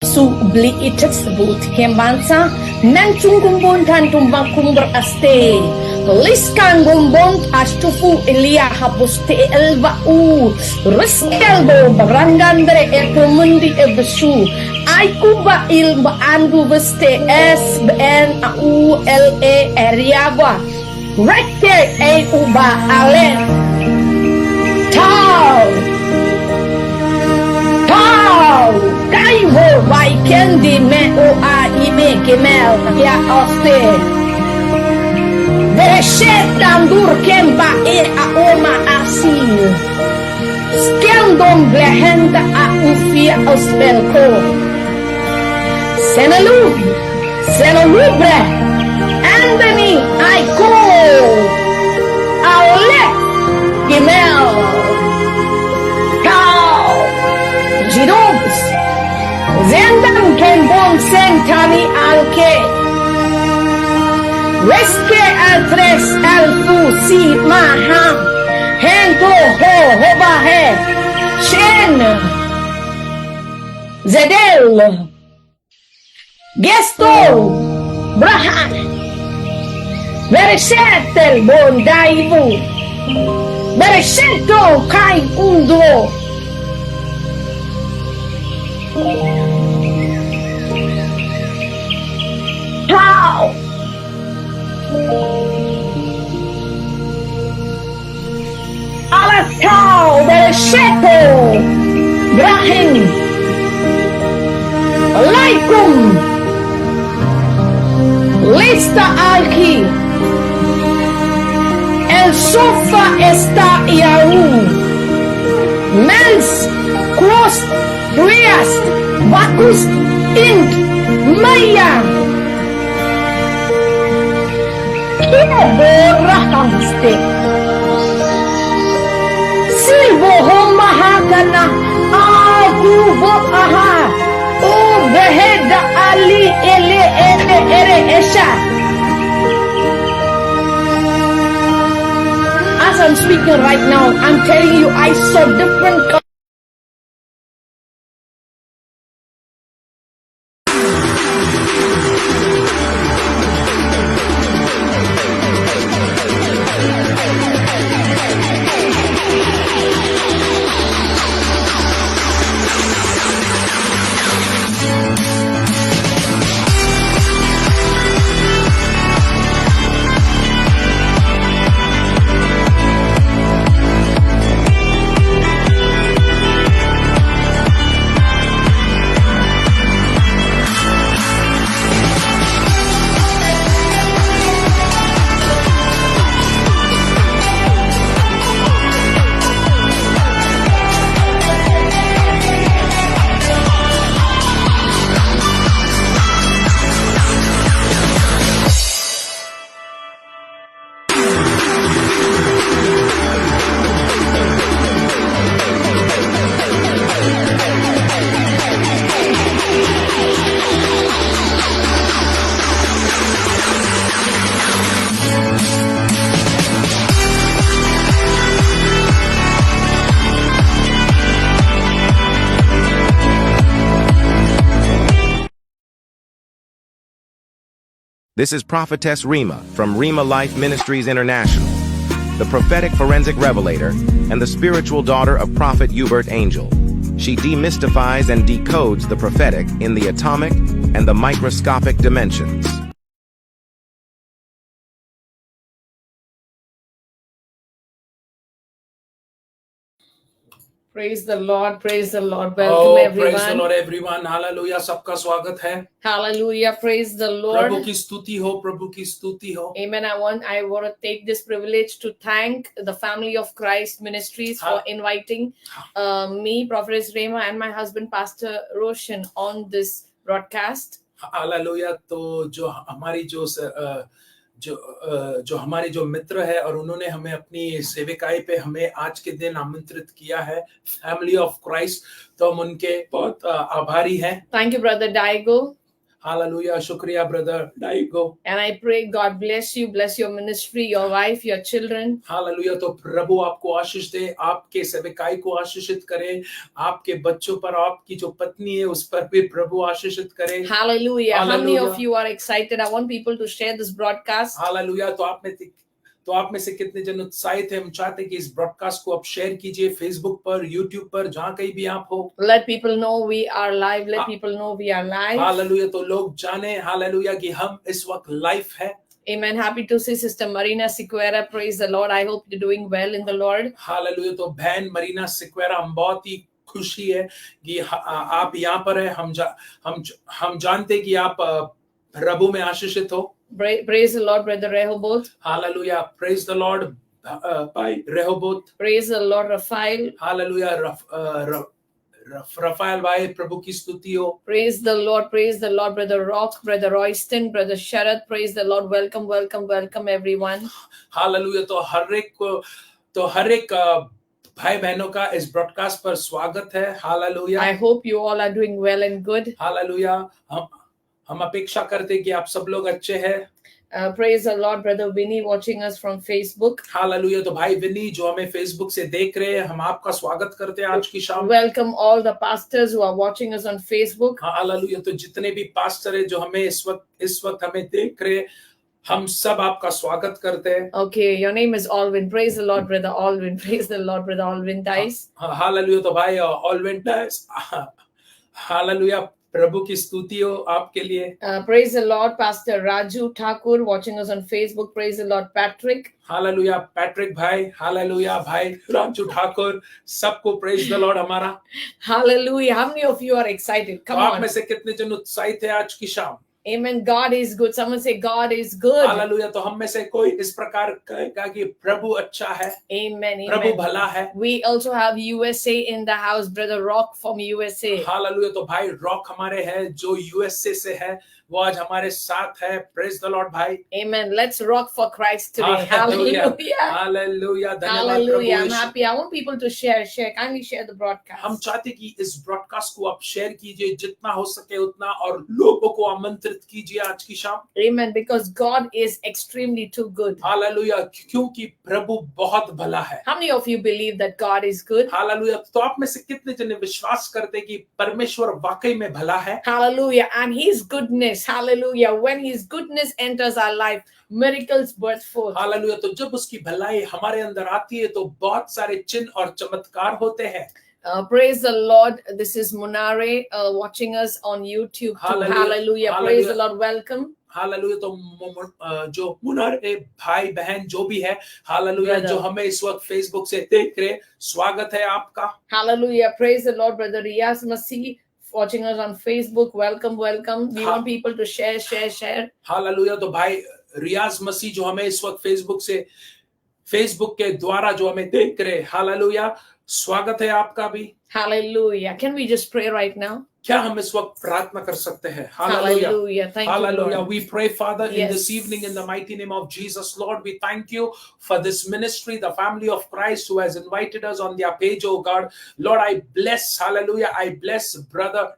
Subli tersebut kembansa nancung gumbon dan tumbang kumber aste liskan gumbon astufu elia habuste elbau reskelbo barangandre ekomundi ebesu aikuba ilba andu beste sbn au la eriaba rekte e uba alen tau Kaiho by Candy me o a ime kemel ya oste Bereshet tandur kemba e a oma asil Skendom blehenda a ufia ospelko Senalubre Anthony Aiko Aule Kemel Jirobs Zendam Kembon Sentani Alke Reske Altres Alfu Si Maham Hento Ho Hoba He Shen Zedel Gesto Brahan Beresetel Bon Daivu Bereseto Kai Undo How? Alatau Beresheto Brahim Alaikum Lista Alki El Sofa Esta Iaru Mens Cross Prias Bakus Int Maya Kinaborahangste Silvo Homahagana Aku Boaha O Beheda Ali Ele Ene Ere Esha. As I'm speaking right now, I'm telling you I saw different This is Prophetess Rima from Rima Life Ministries International, the prophetic forensic revelator and the spiritual daughter of Prophet Hubert Angel. She demystifies and decodes the prophetic in the atomic and the microscopic dimensions. Praise the Lord, praise the Lord. Welcome everyone. Praise the Lord everyone. Hallelujah. सबका स्वागत है. Hallelujah, praise the Lord. प्रभु की स्तुति हो, प्रभु की स्तुति हो. Amen. I want to take this privilege to thank the Family of Christ Ministries for inviting me, Prophetess Rema, and my husband, Pastor Roshan, on this broadcast. Hallelujah. तो जो हमारे जो मित्र है और उन्होंने हमें अपनी सेविकाई पे हमें आज के दिन आमंत्रित किया है, फैमिली ऑफ क्राइस्ट, तो हम उनके बहुत आभारी हैं. Thank you, Brother Daigo. Hallelujah, शुक्रिया brother डाइगो। And I pray God bless you, bless your ministry, your wife, your children. Hallelujah, तो प्रभु आपको आशीष दे, आपके सेवकाई को आशीषित करे, आपके बच्चों पर, आपकी जो पत्नी है उस पर भी प्रभु आशीषित करे। Hallelujah. How many Hallelujah. of you are excited? I want people to share this broadcast. Hallelujah, तो आप में से कितने जन उत्साहित हैं? हम चाहते हैं कि इस ब्रॉडकास्ट को आप शेयर कीजिए फेसबुक पर, यूट्यूब पर, जहां कहीं भी आप हो। Let people know we are live. Let people know we are live. Hallelujah, तो लोग जाने हालेलुया कि हम इस वक्त लाइव है। Amen. Happy to see Sister Marina Sequeira. Praise the Lord. I hope you're doing well in the Lord. Hallelujah, तो बहन मरीना सिक्वेरा, हम बहुत ही खुशी है कि आप यहाँ पर है। हम जानते कि आप प्रभु में आशीषित हो। Praise the Lord, Brother Rehoboth. Hallelujah, praise the Lord भाई Rehoboth. Praise the Lord, Raphael. Hallelujah, Raphael भाई, प्रभु की स्तुति हो। Praise the Lord, Brother Rock, Brother Royston, Brother Sharath. Praise the Lord. Welcome, welcome, welcome, everyone. Hallelujah, तो हर एक भाई बहनों का इस ब्रॉडकास्ट पर स्वागत है। Hallelujah. I hope you all are doing well and good. Hallelujah, हम अपेक्षा करते कि आप सब लोग अच्छे हैं। Praise the Lord, Brother Vinny, watching us from Facebook. Hallelujah, तो भाई विनी जो हमें फेसबुक से देख रहे हैं, हम आपका स्वागत करते हैं आज की शाम। Welcome all the pastors who are watching us on Facebook. Hallelujah, तो जितने भी पास्टर हैं जो हमें इस वक्त हमें देख रहे हैं, हम सब आपका स्वागत करते हैं। Okay, your name is Alvin. Praise the Lord, Brother Alvin. Praise the Lord, Brother Alvin Dice. Hallelujah, तो भाई ऑलविन डाइस, हालेलुया, प्रभु की स्तुति हो आपके लिए। Praise the Lord, Pastor Raju Thakur, watching us on Facebook. Praise the Lord, Patrick. Hallelujah, Patrick भाई, hallelujah भाई राजू ठाकुर, सबको प्रेज द लॉर्ड हमारा। Hallelujah. How many of you are excited? Come आप on. में से कितने जन उत्साहित है आज की शाम? Amen. God is good. Someone say God is good. Hallelujah, तो हम में से कोई इस प्रकार कहेगा कि प्रभु अच्छा है, Amen. प्रभु Amen. भला है। We also have USA in the house, Brother Rock from USA. Hallelujah, तो भाई रॉक हमारे है जो यूएसए से है, वो आज हमारे साथ है। प्रेज द लॉर्ड भाई। Amen. Let's rock for Christ today. Hallelujah, Hallelujah. Hallelujah, धन्यवाद प्रभु Hallelujah. I'm Yeshu. happy. I want people to share. Kindly share the broadcast. हम चाहते कि इस ब्रॉडकास्ट को आप शेयर कीजिए जितना हो सके उतना, और लोगों को आमंत्रित कीजिए आज की शाम। Amen. Because God is extremely too good. Hallelujah, क्योंकि प्रभु बहुत भला है। How many of you believe that God is good? Hallelujah, तो आप में से कितने जने विश्वास करते कि परमेश्वर वाकई में भला है? Hallelujah. And His goodness, hallelujah. When His goodness enters our life, miracles birth forth. Hallelujah, तो जब उसकी भलाई हमारे अंदर आती है तो बहुत सारे चिन्ह और चमत्कार होते हैं। Praise the Lord. This is Munare watching us on YouTube too. Hallelujah. Hallelujah. Praise Hallelujah. the Lord. Welcome. Hallelujah, तो जो मुनारे भाई बहन जो भी है, हालेलुया, Brother. जो हमें इस वक्त फेसबुक से देख रहे, स्वागत है आपका। Hallelujah. Praise the Lord. Brother Riyaz Masih watching us on Facebook. Welcome, welcome. We want people to share. Hallelujah, तो भाई रियाज मसीह जो हमें इस वक्त फेसबुक के द्वारा जो हमें देख रहे, हालेलुया, स्वागत है आपका भी। Hallelujah. Can we just pray right now? क्या हम इस वक्त प्रार्थना कर सकते हैं? Hallelujah, Hallelujah. Thank you, Hallelujah. Lord. We pray, Father, in Yes. this evening, in the mighty name of Jesus, Lord, we thank you for this ministry, the family of Christ who has invited us on their page, oh God. Lord, I bless, hallelujah, I bless Brother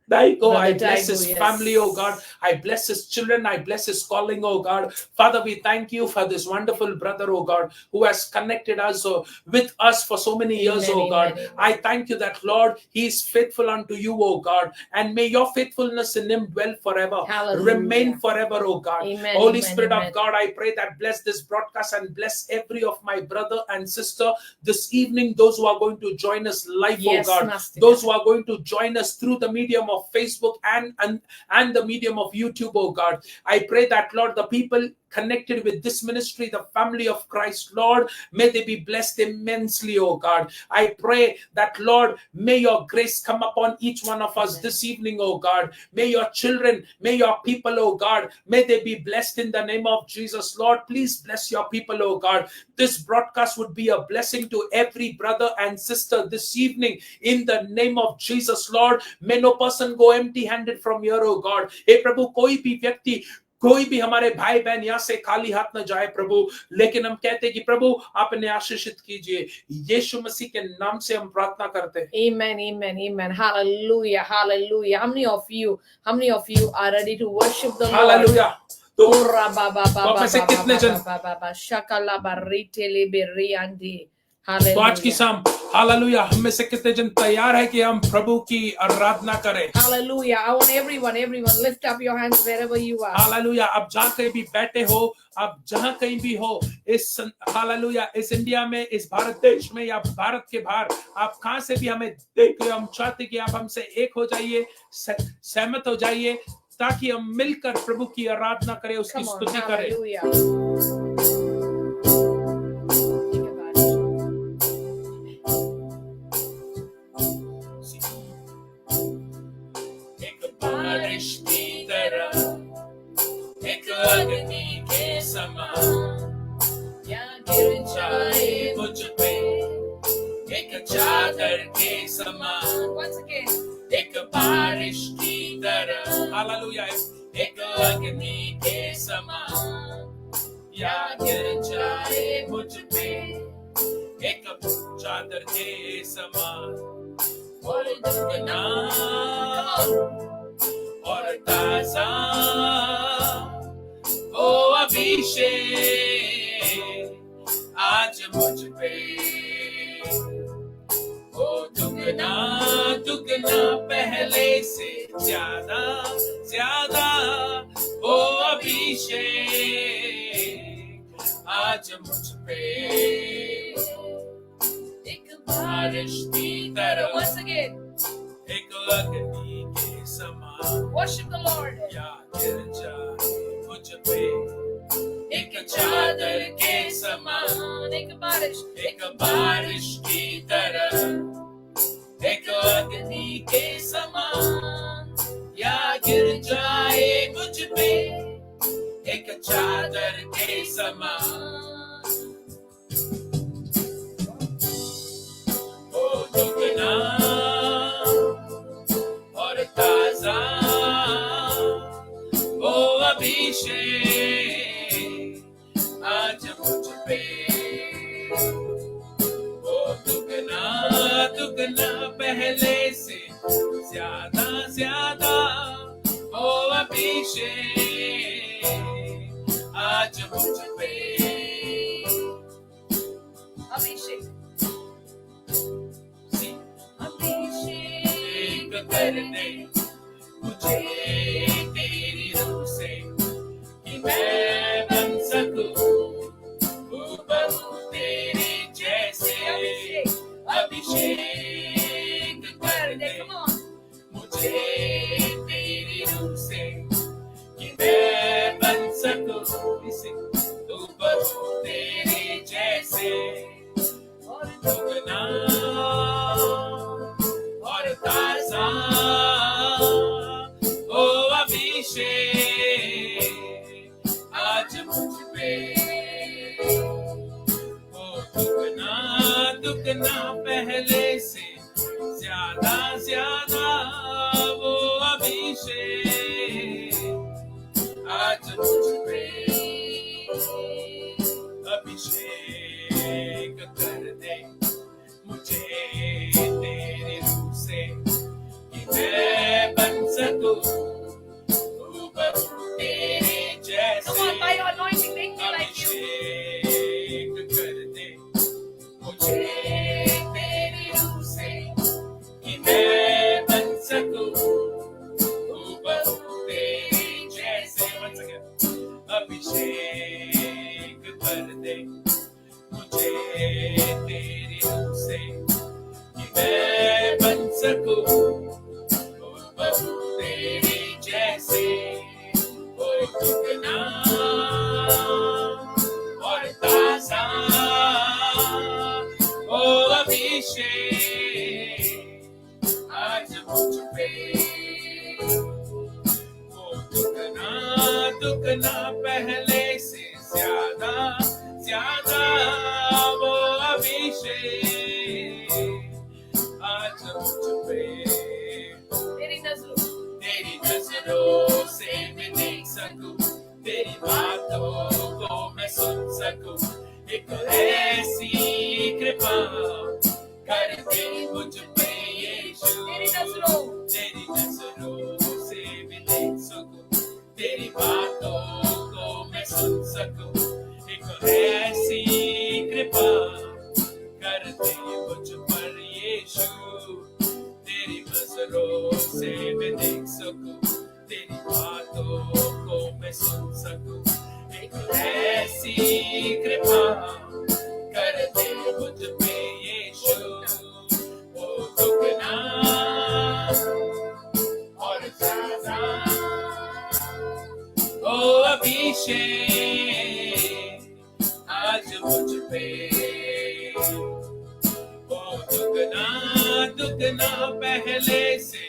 Daigo, I Brother bless Daigo, his yes. family, oh God. I bless his children, I bless his calling, oh God. Father, we thank you for this wonderful brother, oh God, who has connected us with us for so many years, Amen, oh God. amen, amen. I thank you that, Lord, he is faithful unto you, oh God, and may your faithfulness in him dwell forever, Hallelujah. remain forever, oh God. Amen, Holy amen, Spirit amen. of God, I pray that bless this broadcast and bless every of my brother and sister this evening, those who are going to join us live, Yes, oh God, Master. those who are going to join us through the medium of Facebook and the medium of YouTube, oh God. I pray that, Lord, the people connected with this ministry, the family of Christ, Lord, may they be blessed immensely, oh God. I pray that, Lord, may your grace come upon each one of us this evening, oh God. May your children, may your people, oh God, may they be blessed in the name of Jesus. Lord, please bless your people, oh God. This broadcast would be a blessing to every brother and sister this evening in the name of Jesus, Lord. May no person go empty-handed from here, oh God. Hey Prabhu, koi bhi vyakti कोई भी हमारे भाई बहन यहाँ से खाली हाथ न जाए प्रभु, लेकिन हम कहते हैं कि प्रभु आप इन्हें आशीषित कीजिए। यीशु मसीह के नाम से हम प्रार्थना करते हैं। Amen, amen, amen. Hallelujah, hallelujah. How many of you are ready to worship the Lord? Hallelujah. तो Ora ba ba ba आप ba में से ba कितने ba जन ba ba ba shakala barite liberiandi. तो आज की Hallelujah. शाम हालेलुया हम में से कितने जन तैयार है कि हम प्रभु की आराधना करें? Hallelujah. I want everyone, lift up your hands wherever you are. Hallelujah. आप जहाँ कहीं भी बैठे हो, आप जहाँ कहीं भी हो, इस हालेलुया इस इंडिया में, इस भारत देश में या भारत के बाहर, आप कहाँ से भी हमें देख रहे हो, हम चाहते कि आप हमसे एक हो जाइए, सहमत हो जाइए, ताकि हम मिलकर प्रभु की आराधना करें, उसकी Come on, स्तुति करें। hallelujah. बारिश की तरह, एक अग्नि के समान, या गिर जाए मुझ पे, एक चादर के समान। Once again. एक बारिश की तरह, हालेलुया, एक अग्नि के समान, या गिर जाए मुझ पे, एक चादर के समान, और दुगना और ताजा ओ अभिषेक आज मुझ पे, ओ दुगना दुगना पहले से ज्यादा ज्यादा ओ अभिषेक आज मुझ पे, एक बारिश की तरह, Once again. एक अग्नि के समान, Worship the Lord. या गिर जाए मुझ पे, एक चादर के समान, एक बारिश की तरह, एक अग्नि के समान, या गिर जाए मुझ पे, एक चादर के समान, ओ दुगना और ताजा ओ अभिषेक आज मुझ पे, ओ दुगना दुगना पहले से ज्यादा ज्यादा ओ अभिषेक आज मुझ पे, अभिषेक करने मुझे तेरी रूह से, कि मैं बन सकूं हूबहू तेरे जैसे, अभिषेक कर दे मुझे तेरी रूह से, कि मैं बन सकूं हूबहू तेरे जैसे, और दुगना और ताजा ओ अभिषेक आज मुझ पे, ओ दुगना दुगना पहले से ज्यादा ज्यादा वो अभिषेक आज मुझ पे, अभिषेक कर दे मुझे तेरी रूह से, कि मैं बन सकूं हूबहू तेरे जैसे, Come on, by your anointing, make me like you. अभिषेक कर दे मुझे तेरी रूह से, कि मैं बन सकूं हूबहू तेरे जैसे, अभिषेक कर दे मुझे तेरी रूह से, कि मैं बन सकूं हूबहू तेरे जैसे, ओ दुगना और ताजा ओ अभिषेक आज मुझ पे, ओ दुगना दुगना पहले से ज्यादा ज्यादा वो अभिषेक आज मुझ पे, तेरी नजरों से मैं देख सकूं तेरी बातों को मैं सुन सकूं, एक ऐसी कृपा कर दे मुझ पे यीशु, तेरी नजरों से मैं देख सकूं, तेरी बातों को मैं सुन सकूं, एक ऐसी कृपा कर दे मुझ पर यीशु, तेरी नजरों से मैं देख सकूं, तेरी बातों को मैं सुन सकूं, एक ऐसी कृपा कर दे मुझ पे यीशु, ओ दुगना और ज्यादा, ओ अभिषेक आज मुझ पे, ओ दुगना दुगना पहले से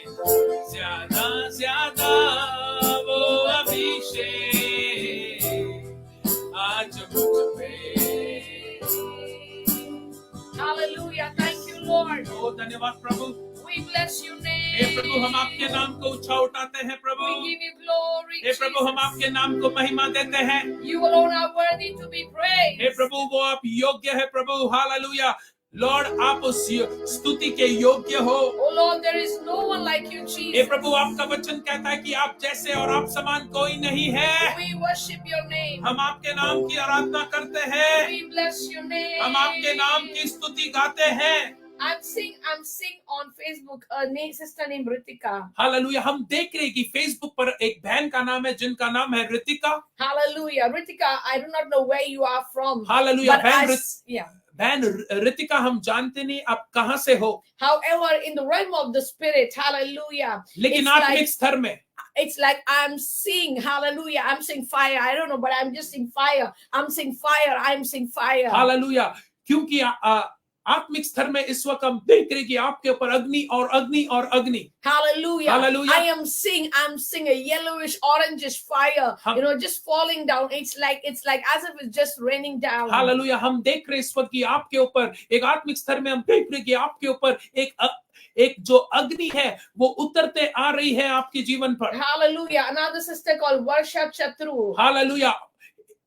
ज्यादा ज्यादा, वो अभिषेक आज मुझ पे। Hallelujah. Thank you, Lord. ओ धन्यवाद प्रभु, We bless your hey name. प्रभु हम आपके नाम को ऊंचा उठाते हैं प्रभु, We give you glory. हे प्रभु हम Jesus. आपके नाम को महिमा देते हैं, You alone are worthy to be praised. हे प्रभु वो आप योग्य है प्रभु, हालेलुया लॉर्ड, आप उस स्तुति के योग्य हो। Oh Lord, there is no one like you, hey Jesus. प्रभु आपका वचन कहता है कि आप जैसे और आप समान कोई नहीं है। We worship your name. हम आपके नाम की आराधना करते हैं, We bless your name. हम आपके नाम की स्तुति गाते हैं। I'm seeing on Facebook a sister named Ritika. Hallelujah हम देख रहे हैं कि फेसबुक पर एक बहन का नाम है जिनका नाम है Ritika. Hallelujah. Ritika, I do not know where you are from. Hallelujah Yeah. बहन रितिका हम जानते नहीं आप कहां से हो, However, in the realm of the spirit, hallelujah. लेकिन It's आत्मिक like, स्तर में it's like I'm seeing, hallelujah, I'm seeing fire. I don't know, but I'm just seeing fire. I'm seeing fire. I'm seeing fire. Hallelujah क्योंकि आत्मिक स्तर में इस वक्त हम देख रहे हैं कि आपके ऊपर अग्नि और अग्नि और अग्नि। Hallelujah. Hallelujah. I'm seeing a yellowish, orangish fire, just falling down. It's like as if it's just raining down. Hallelujah हम देख रहे हैं इस वक्त कि आपके ऊपर एक आत्मिक स्तर में हम देख रहे हैं कि आपके ऊपर एक जो अग्नि है वो उतरते आ रही है आपके जीवन पर। Hallelujah. Another sister called Varsha Chatru. Hallelujah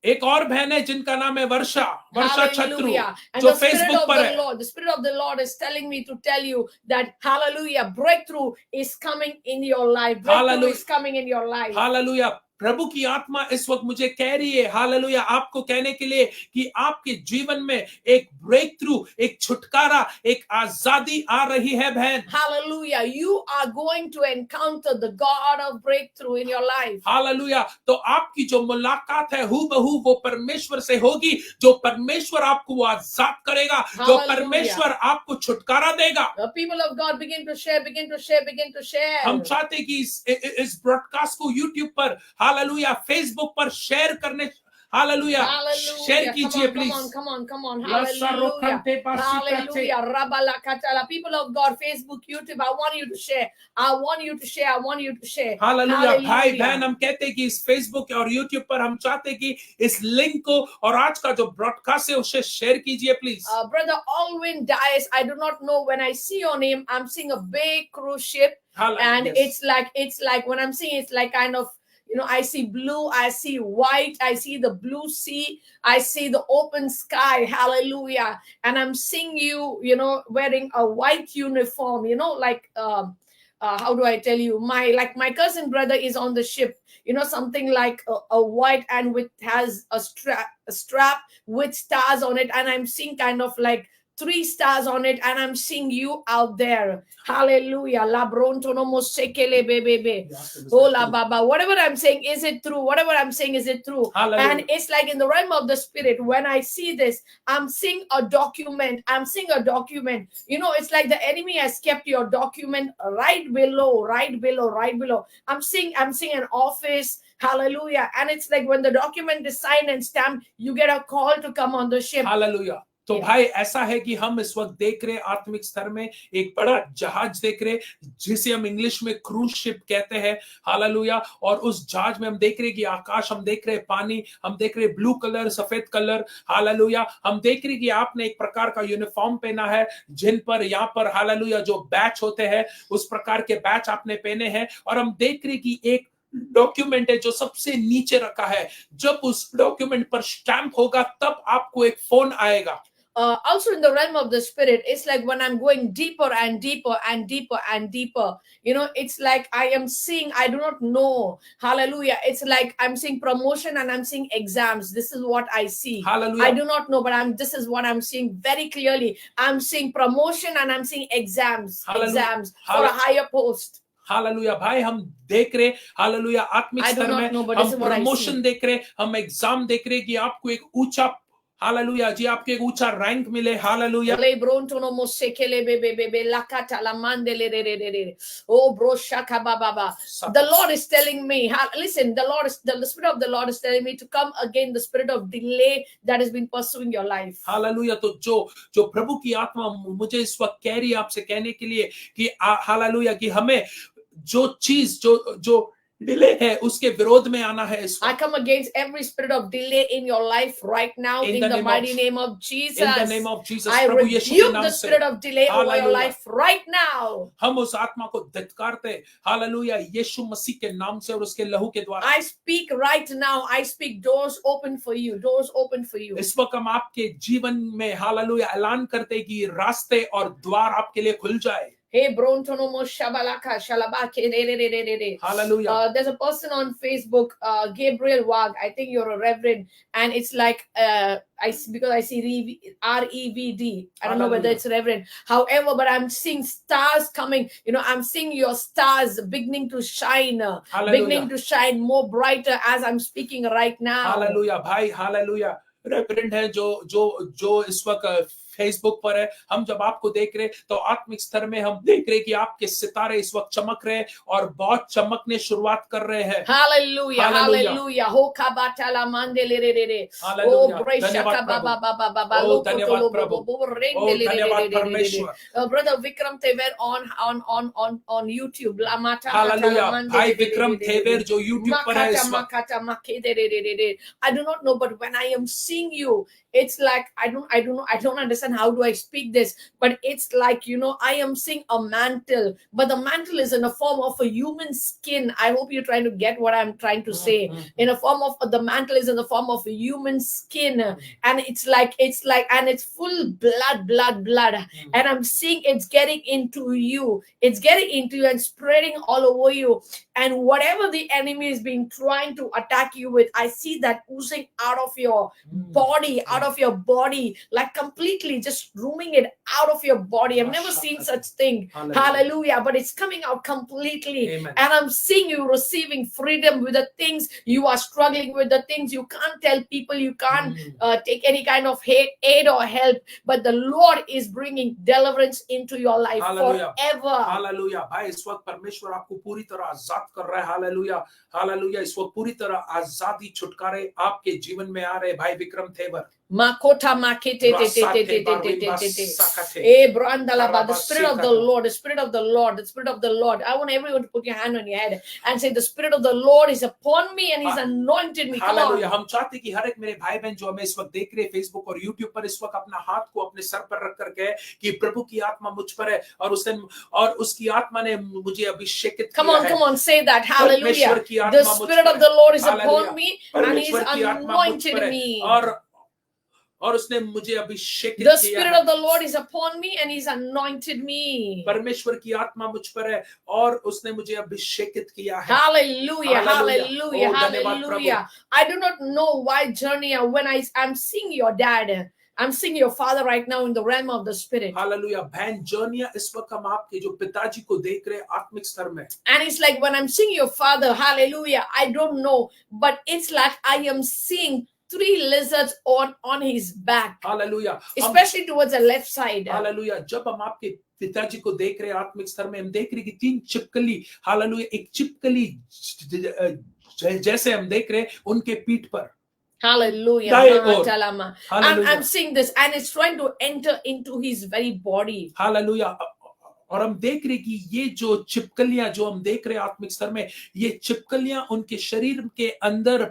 एक और बहन है जिनका नाम है वर्षा छत्रु, Hallelujah. And जो the spirit फेसबुक of पर the है। Lord, the spirit of the Lord is telling me to tell you that hallelujah, breakthrough is coming in your life. Breakthrough Hallelujah. is coming in your life. Hallelujah प्रभु की आत्मा इस वक्त मुझे कह रही है हालेलुया आपको कहने के लिए कि आपके जीवन में एक ब्रेक थ्रू, एक छुटकारा, एक आजादी आ रही है बहन। Hallelujah. You are going to encounter the God of breakthrough in your life. Hallelujah तो आपकी जो मुलाकात है हूबहू वो परमेश्वर से होगी, जो परमेश्वर आपको वो आजाद करेगा, जो Hallelujah. परमेश्वर आपको छुटकारा देगा। The people of God begin to share. हम चाहते हैं कि इस ब्रॉडकास्ट को यूट्यूब पर हालेलुया फेसबुक पर शेयर करने हालेलुया शेयर कीजिए please. Come on. Hallelujah. Hallelujah. Rabalakatala. People of God, Facebook, YouTube, I want you to share. Hallelujah भाई बहन हम कहते हैं कि इस फेसबुक और यूट्यूब पर हम चाहते हैं कि इस लिंक को और आज का जो ब्रॉडकास्ट है उसे शेयर कीजिए please. Brother Alwyn Dias, I do not know, when I see your name, I'm seeing a big cruise ship. And Yes. it's like when I'm seeing, it's like kind of, I see blue, I see white, I see the blue sea, I see the open sky. Hallelujah. And I'm seeing you, wearing a white uniform, like how do I tell you, my cousin brother is on the ship, something like a white and has a strap with stars on it, and I'm seeing kind of like 3 stars on it, and I'm seeing you out there. Hallelujah. La bronto no mosekele bebe. Oh la baba. Whatever I'm saying, is it true? Whatever I'm saying, is it true? Hallelujah. And it's like in the realm of the spirit, when I see this, I'm seeing a document. It's like the enemy has kept your document right below. I'm seeing an office. Hallelujah. And it's like when the document is signed and stamped, you get a call to come on the ship. Hallelujah तो भाई ऐसा है कि हम इस वक्त देख रहे हैं आत्मिक स्तर में एक बड़ा जहाज देख रहे हैं जिसे हम इंग्लिश में क्रूज शिप कहते हैं। हालेलुया और उस जहाज में हम देख रहे हैं कि आकाश, हम देख रहे हैं पानी, हम देख रहे हैं ब्लू कलर, सफेद कलर। हालेलुया हम देख रहे हैं कि आपने एक प्रकार का यूनिफॉर्म पहना है जिन पर यहाँ पर हालेलुया जो बैच होते हैं उस प्रकार के बैच आपने पहने हैं। और हम देख रहे हैं कि एक डॉक्यूमेंट है जो सबसे नीचे रखा है, जब उस डॉक्यूमेंट पर स्टैंप होगा तब आपको एक फोन आएगा। Also in the realm of the spirit, it's like when I'm going deeper and deeper and deeper and deeper, it's like I am seeing, I do not know, hallelujah, it's like I'm seeing promotion and I'm seeing exams. This is what I see. Hallelujah. I do not know, but this is what I'm seeing very clearly. I'm seeing promotion and I'm seeing exams. Hallelujah. Exams for a higher post. Hallelujah भाई, हम देख रहे, hallelujah, आत्मिक I do स्तर not में know, but this हम is what I promotion see. देख रहे, हम एग्जाम देख रहे कि आपको एक ऊंचा, हालेलुया जी, आपको एक ऊंचा रैंक मिले, hallelujah. Lebrontono mosekele bebe lakata la mandele re re re re. Oh broshaka baba. The Lord is telling me, listen, the Spirit of the Lord is telling me to come again, the spirit of delay that has been pursuing your life. Hallelujah. तो जो प्रभु की आत्मा मुझे इस वक्त कह रही है आपसे कहने के लिए कि हालेलुया, कि हमें जो चीज जो डिले है उसके विरोध में आना है इस I वक्त। come against every spirit of delay in your life right now in the mighty name of Jesus. In the name of Jesus, I प्रभु यीशु के rebuke नाम the से spirit of delay over your hallelujah. life right now. हम उस आत्मा को धिक्कारते, hallelujah, यीशु मसीह के नाम से और उसके लहू के द्वारा। I speak right now. I speak doors open for you. Doors open for you. इस वक्त हम आपके जीवन में हालेलुया ऐलान करते कि रास्ते और द्वार आपके लिए खुल जाए। Hey, Brontonomo Shabalaka Shalabake. Hallelujah. There's a person on Facebook, Gabriel Wag. I think you're a reverend, and it's like because I see REVD. I don't know whether Hallelujah. it's reverend. However, but I'm seeing stars coming. I'm seeing your stars beginning to shine, beginning to shine more brighter as I'm speaking right now. Hallelujah भाई, hallelujah. Reverend है जो इस वक्त Facebook पर है, हम जब आपको देख रहे तो आत्मिक स्तर में हम देख रहे कि आपके सितारे इस वक्त चमक रहे और बहुत चमकने शुरुआत कर रहे हैं। Hallelujah, hallelujah. Ho kabatala mandele re re re. Oh, breshaka baba baba baba. Oh, धन्यवाद प्रभु। Oh, धन्यवाद परमेश्वर। Brother Vikram Thever on YouTube. Lamata hallelujah भाई विक्रम थेवेर जो YouTube पर है इस वक्त। I do not know, but when I am seeing you, it's like I don't understand how do I speak this, but it's like I am seeing a mantle, but the mantle is in a form of a human skin. I hope you're trying to get what I'm trying to say. In a form of the mantle is in the form of a human skin, and it's like and it's full blood, and I'm seeing it's getting into you, and spreading all over you, and whatever the enemy is being trying to attack you with, I see that oozing out of your body, like completely just rooming it out of your body. I've never seen such thing. Hallelujah. But it's coming out completely. Amen. And I'm seeing you receiving freedom with the things you are struggling with, the things you can't tell people, you can't take any kind of aid or help, but the Lord is bringing deliverance into your life Hallelujah. forever. Hallelujah भाई, इस वक्त परमेश्वर आपको पूरी तरह आजाद कर रहा है। हालेलुया, हालेलुया, इस वक्त पूरी तरह आजादी, छुटकारे आपके जीवन में आ रहे भाई Vikram Thevar. Makota makete te te te te te te te. Eh, brandalaba, the Spirit of the Lord, the Spirit of the Lord, the Spirit of the Lord. I want everyone to put your hand on your head and say, the Spirit of the Lord is upon me and He's anointed me. Come on. Hallelujah. हम चाहते कि हर एक मेरे भाई बहन जो हमें इस वक्त देख रहे हैं फेसबुक और यूट्यूब पर, इस वक्त अपना हाथ को अपने सर पर रख करके कि प्रभु की आत्मा मुझ पर है और उसकी आत्मा ने मुझे अभिषेकित किया है। Come on, say that. Hallelujah. The Spirit of the Lord is upon me and He's anointed me. और उसने मुझे अभिषेकित The किया Spirit है। of the Lord is upon me and He's anointed me. परमेश्वर की आत्मा मुझ पर है और उसने मुझे अभिषेकित किया है। Hallelujah, Hallelujah. hallelujah, Oh, धन्यवाद hallelujah. I do not know why journey when I'm seeing your dad. I'm seeing your father right now in the realm of the Spirit. Hallelujah बहन जर्निया, इस वक्त हम आपके जो पिताजी को देख रहे हैं आत्मिक स्तर में। And it's like when I'm seeing your father, hallelujah, I don't know, but it's like I am seeing 3 lizards on his back. Hallelujah, especially towards the left side. Hallelujah, जब हम आपके पिताजी को देख रहे हैं आत्मिक स्तर में, हम देख रहे हैं कि 3 छिपकली, हालेलुया, एक छिपकली जैसे हम देख रहे हैं उनके पीठ पर। Hallelujah. Hallelujah. I'm seeing this and it's trying to enter into his very body. Hallelujah, और हम देख रहे कि ये जो छिपकलियां जो हम देख रहे हैं आत्मिक स्तर में, ये छिपकलियां उनके शरीर के अंदर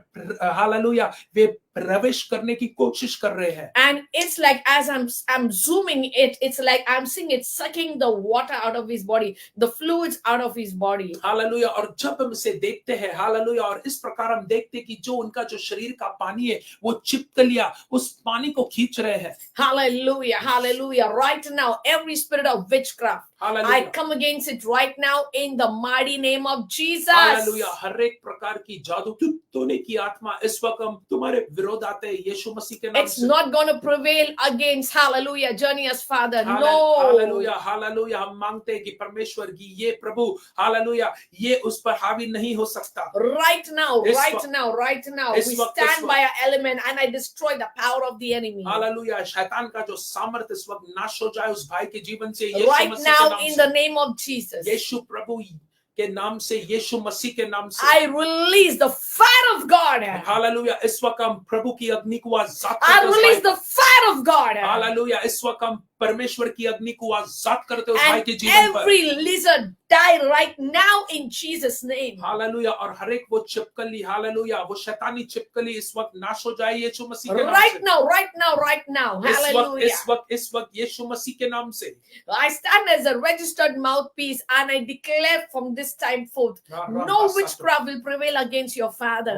हालेलुया वे प्रवेश करने की कोशिश कर रहे हैं। And it's like as I'm zooming it, it's like I'm seeing it sucking the water out of his body, the fluids out of his body. Hallelujah. और जब हम इसे देखते हैं, हालेलुया, और इस प्रकार हम देखते हैं कि जो उनका जो शरीर का पानी है वो छिपकलियां उस पानी को खींच रहे हैं। Hallelujah, hallelujah. Right now, every spirit of witchcraft, I come against it right now in the mighty name of Jesus. Hallelujah. हर एक प्रकार की जादू टोने की आत्मा इस वक्त हम तुम्हारे विरोध आते हैं यीशु मसीह के नाम It's से। not going to prevail against, hallelujah, journey as Father. No. Hallelujah, hallelujah. हम मांगते हैं कि परमेश्वर की ये प्रभु, हालेलुया, ये उस पर हावी नहीं हो सकता। Right now, इस right वक्त- now, right now, इस we वक्त- stand by our element and I destroy the power of the enemy. Hallelujah. शैतान का जो सामर्थ इस वक्त नाश हो जाए उस भाई के जीवन से यीशु Right मसीह के now, नाम in से। the name of Jesus, यीशु प्रभु के नाम से, यीशु मसीह के नाम से। I release the fire of God. Hallelujah. इस वक्त हम प्रभु की अग्नि को आजाद I करते हैं उस release भाई the fire of God. को। हालेलुया। इस वक्त हम परमेश्वर की अग्नि को आजाद करते हैं उस भाई And के जीवन पर। every lizard die right now in Jesus' name. Hallelujah. और हर एक वो छिपकली, हालेलुया, वो शैतानी छिपकली इस वक्त नाश हो जाए यीशु मसीह के नाम Right से। now, right now, right now. Hallelujah. इस वक्त यीशु मसीह के नाम से। I stand as a registered mouthpiece and I declare from this time forth, no witchcraft will prevail against your father.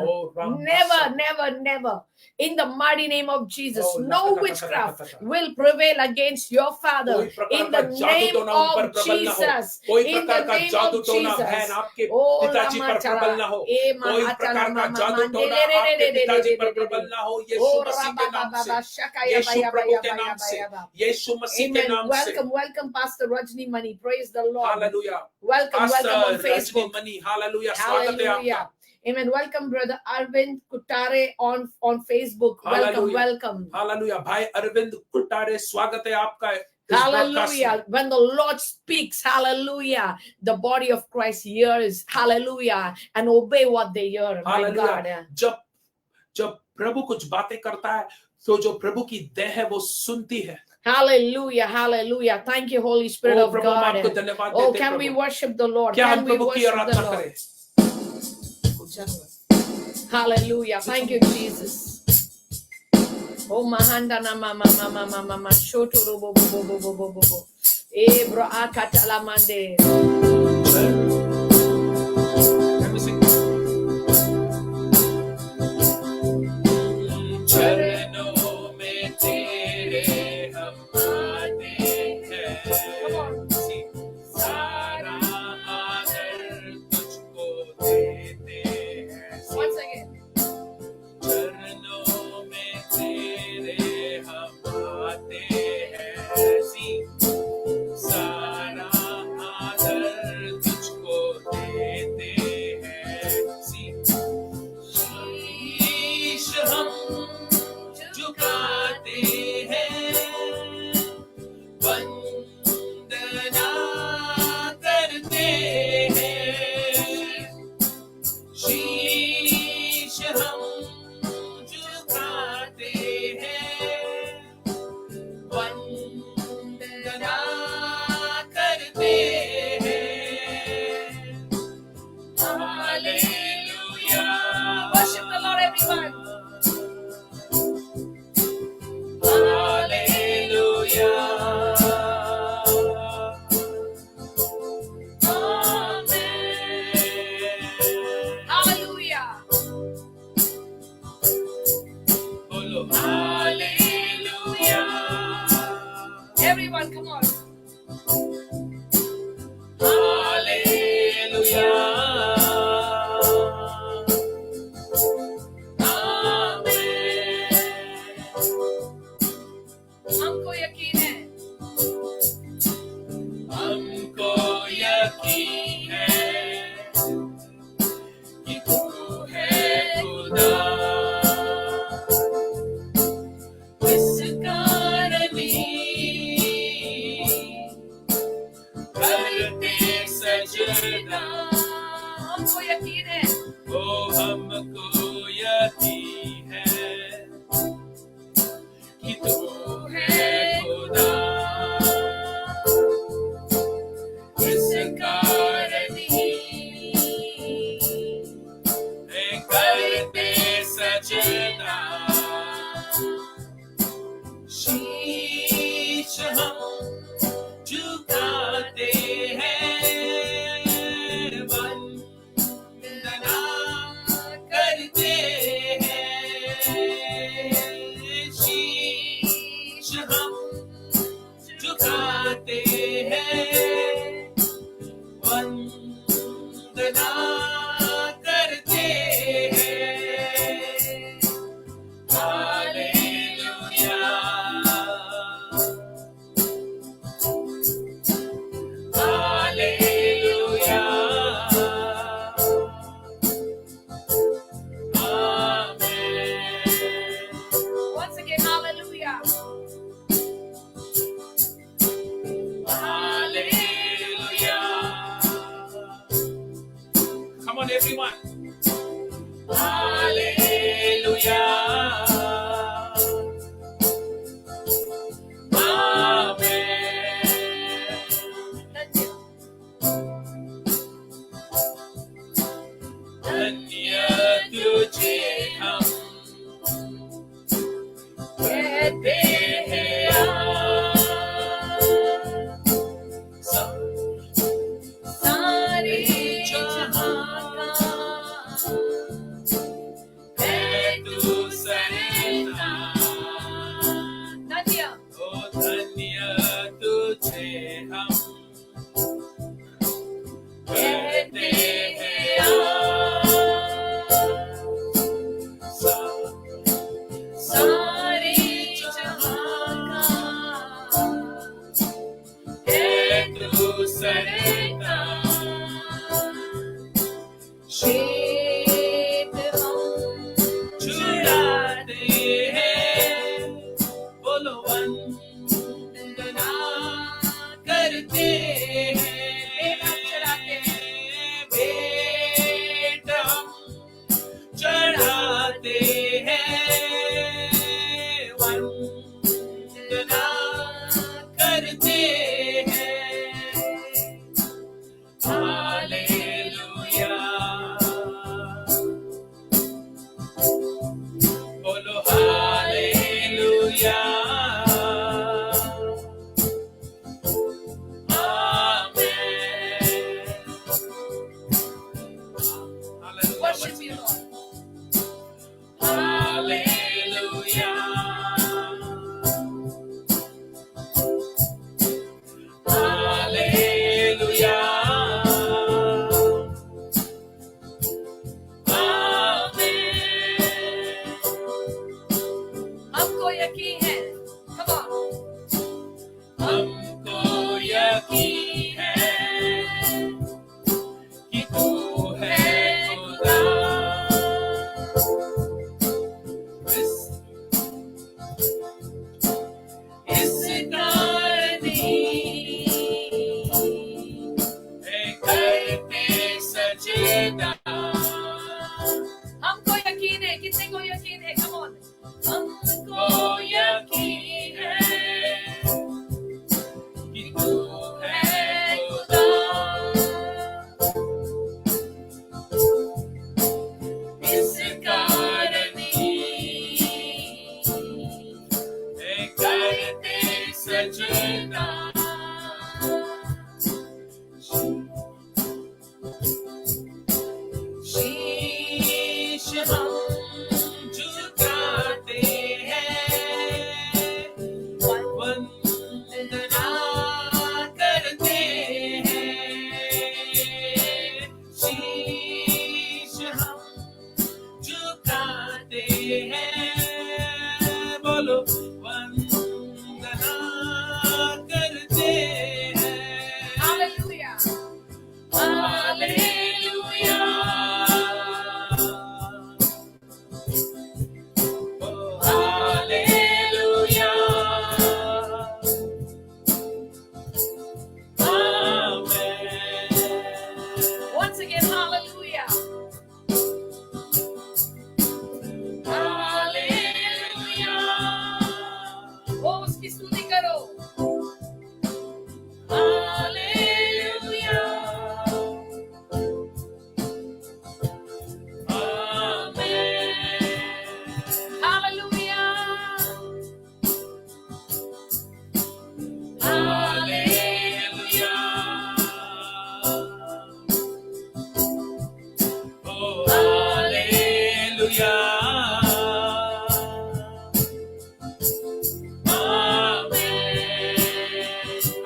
Never, never, never. In the mighty name of Jesus, no witchcraft will prevail against your father. In the name of Jesus. In the name of Jesus. Oh, पिताजी पर प्रबल ना हो, कोई प्रकार का जादू टोना आपके पिताजी पर प्रबल ना हो, यीशु मसीह के नाम से, यीशु प्रभु के नाम से, यीशु मसीह के Amen. नाम से। Welcome, welcome, Pastor Rajni Mani. Praise the Lord. Hallelujah. Welcome, welcome on pastor Rajni Facebook. Money, hallelujah, स्वागत है आपका। Hallelujah. Amen. Welcome, Brother Arvind Kutare on Facebook. Welcome, Hallelujah. welcome. Hallelujah. भाई अरविंद कुटारे, स्वागत है आपका इस broadcast में। Hallelujah. When the Lord speaks, hallelujah, the body of Christ hears, hallelujah, and obey what they hear. My God. Hallelujah. जब प्रभु कुछ बातें करता है तो जो प्रभु की देह है वो सुनती है। Hallelujah, hallelujah. Thank you, Holy Spirit O of प्रभु, हम आपको God. धन्यवाद Oh, देते हैं can we Prabhu. worship the Lord? क्या Can हम we प्रभु की worship the आराधना Lord? करें? Hallelujah. Thank you, Jesus. Oh, mahanda na mama mama mama mama shoto robo bo bo bo bo bo bo bo. Bro akatala mande. Let me sing. चरणों में तेरे हम आते हैं, सारा आदर तुझको देते हैं। Once again. चरणों में तेरे हम आते हैं, सारा आदर तुझको देते हैं। शीश हम झुकाते हैं, वंदना करते हैं। शीश हम झुकाते हैं, वंदना करते हैं। Hallelujah. Worship the Lord, everyone. Hallelujah. Amen. Hallelujah. बोलो hallelujah. Everyone, come on. Hallelujah. Amen. हमको यकीन है हमको यकीन है कि तू है खुदा, इस कारण ही करते सजदा। हमको यकीन है ओ हमको यकीन है कि तू है खुदा, इस कारण ही करते सजना। वंदना करते हैं। Hallelujah, hallelujah, amen. Once again, hallelujah. Hallelujah. Come on, everyone. Hallelujah. Amen. धन्य तुझे हम कहते हैं सारे जहां का है तू सरना। धन्य ओ धन्य तुझे हम कहते हैं। सारे जहां का है तू सरना। श्वेत हम चुराते हैं, बोलो वंदना करते हैं। भेंट हम चढ़ाते हैं, वंदना करते हैं। हालेलुया, बोलो hallelujah, amen. Hallelujah, worship you, Lord. Hallelujah, hallelujah, amen. हमको यकीन है, come on, हमको यकीन है कि तू है खुदा। इस कारण ही है करते सजदा। हमको यकीन है, कितने को यकीन है, come on, हमको यकीन है कि तू है खुदा। इस कारण ही है करते सजदा। शीश हम झुकाते हैं, वंदना करते हैं। शीश हम झुकाते हैं, बोलो वंदना करते हैं। hallelujah. हालेलुया, ओ हालेलुया, आमेन। Once again, hallelujah. हालेलुया, ओ उसकी स्तुति करो। Hallelujah, amen. Hallelujah. हालेलुया, ओ हालेलुया, आमेन।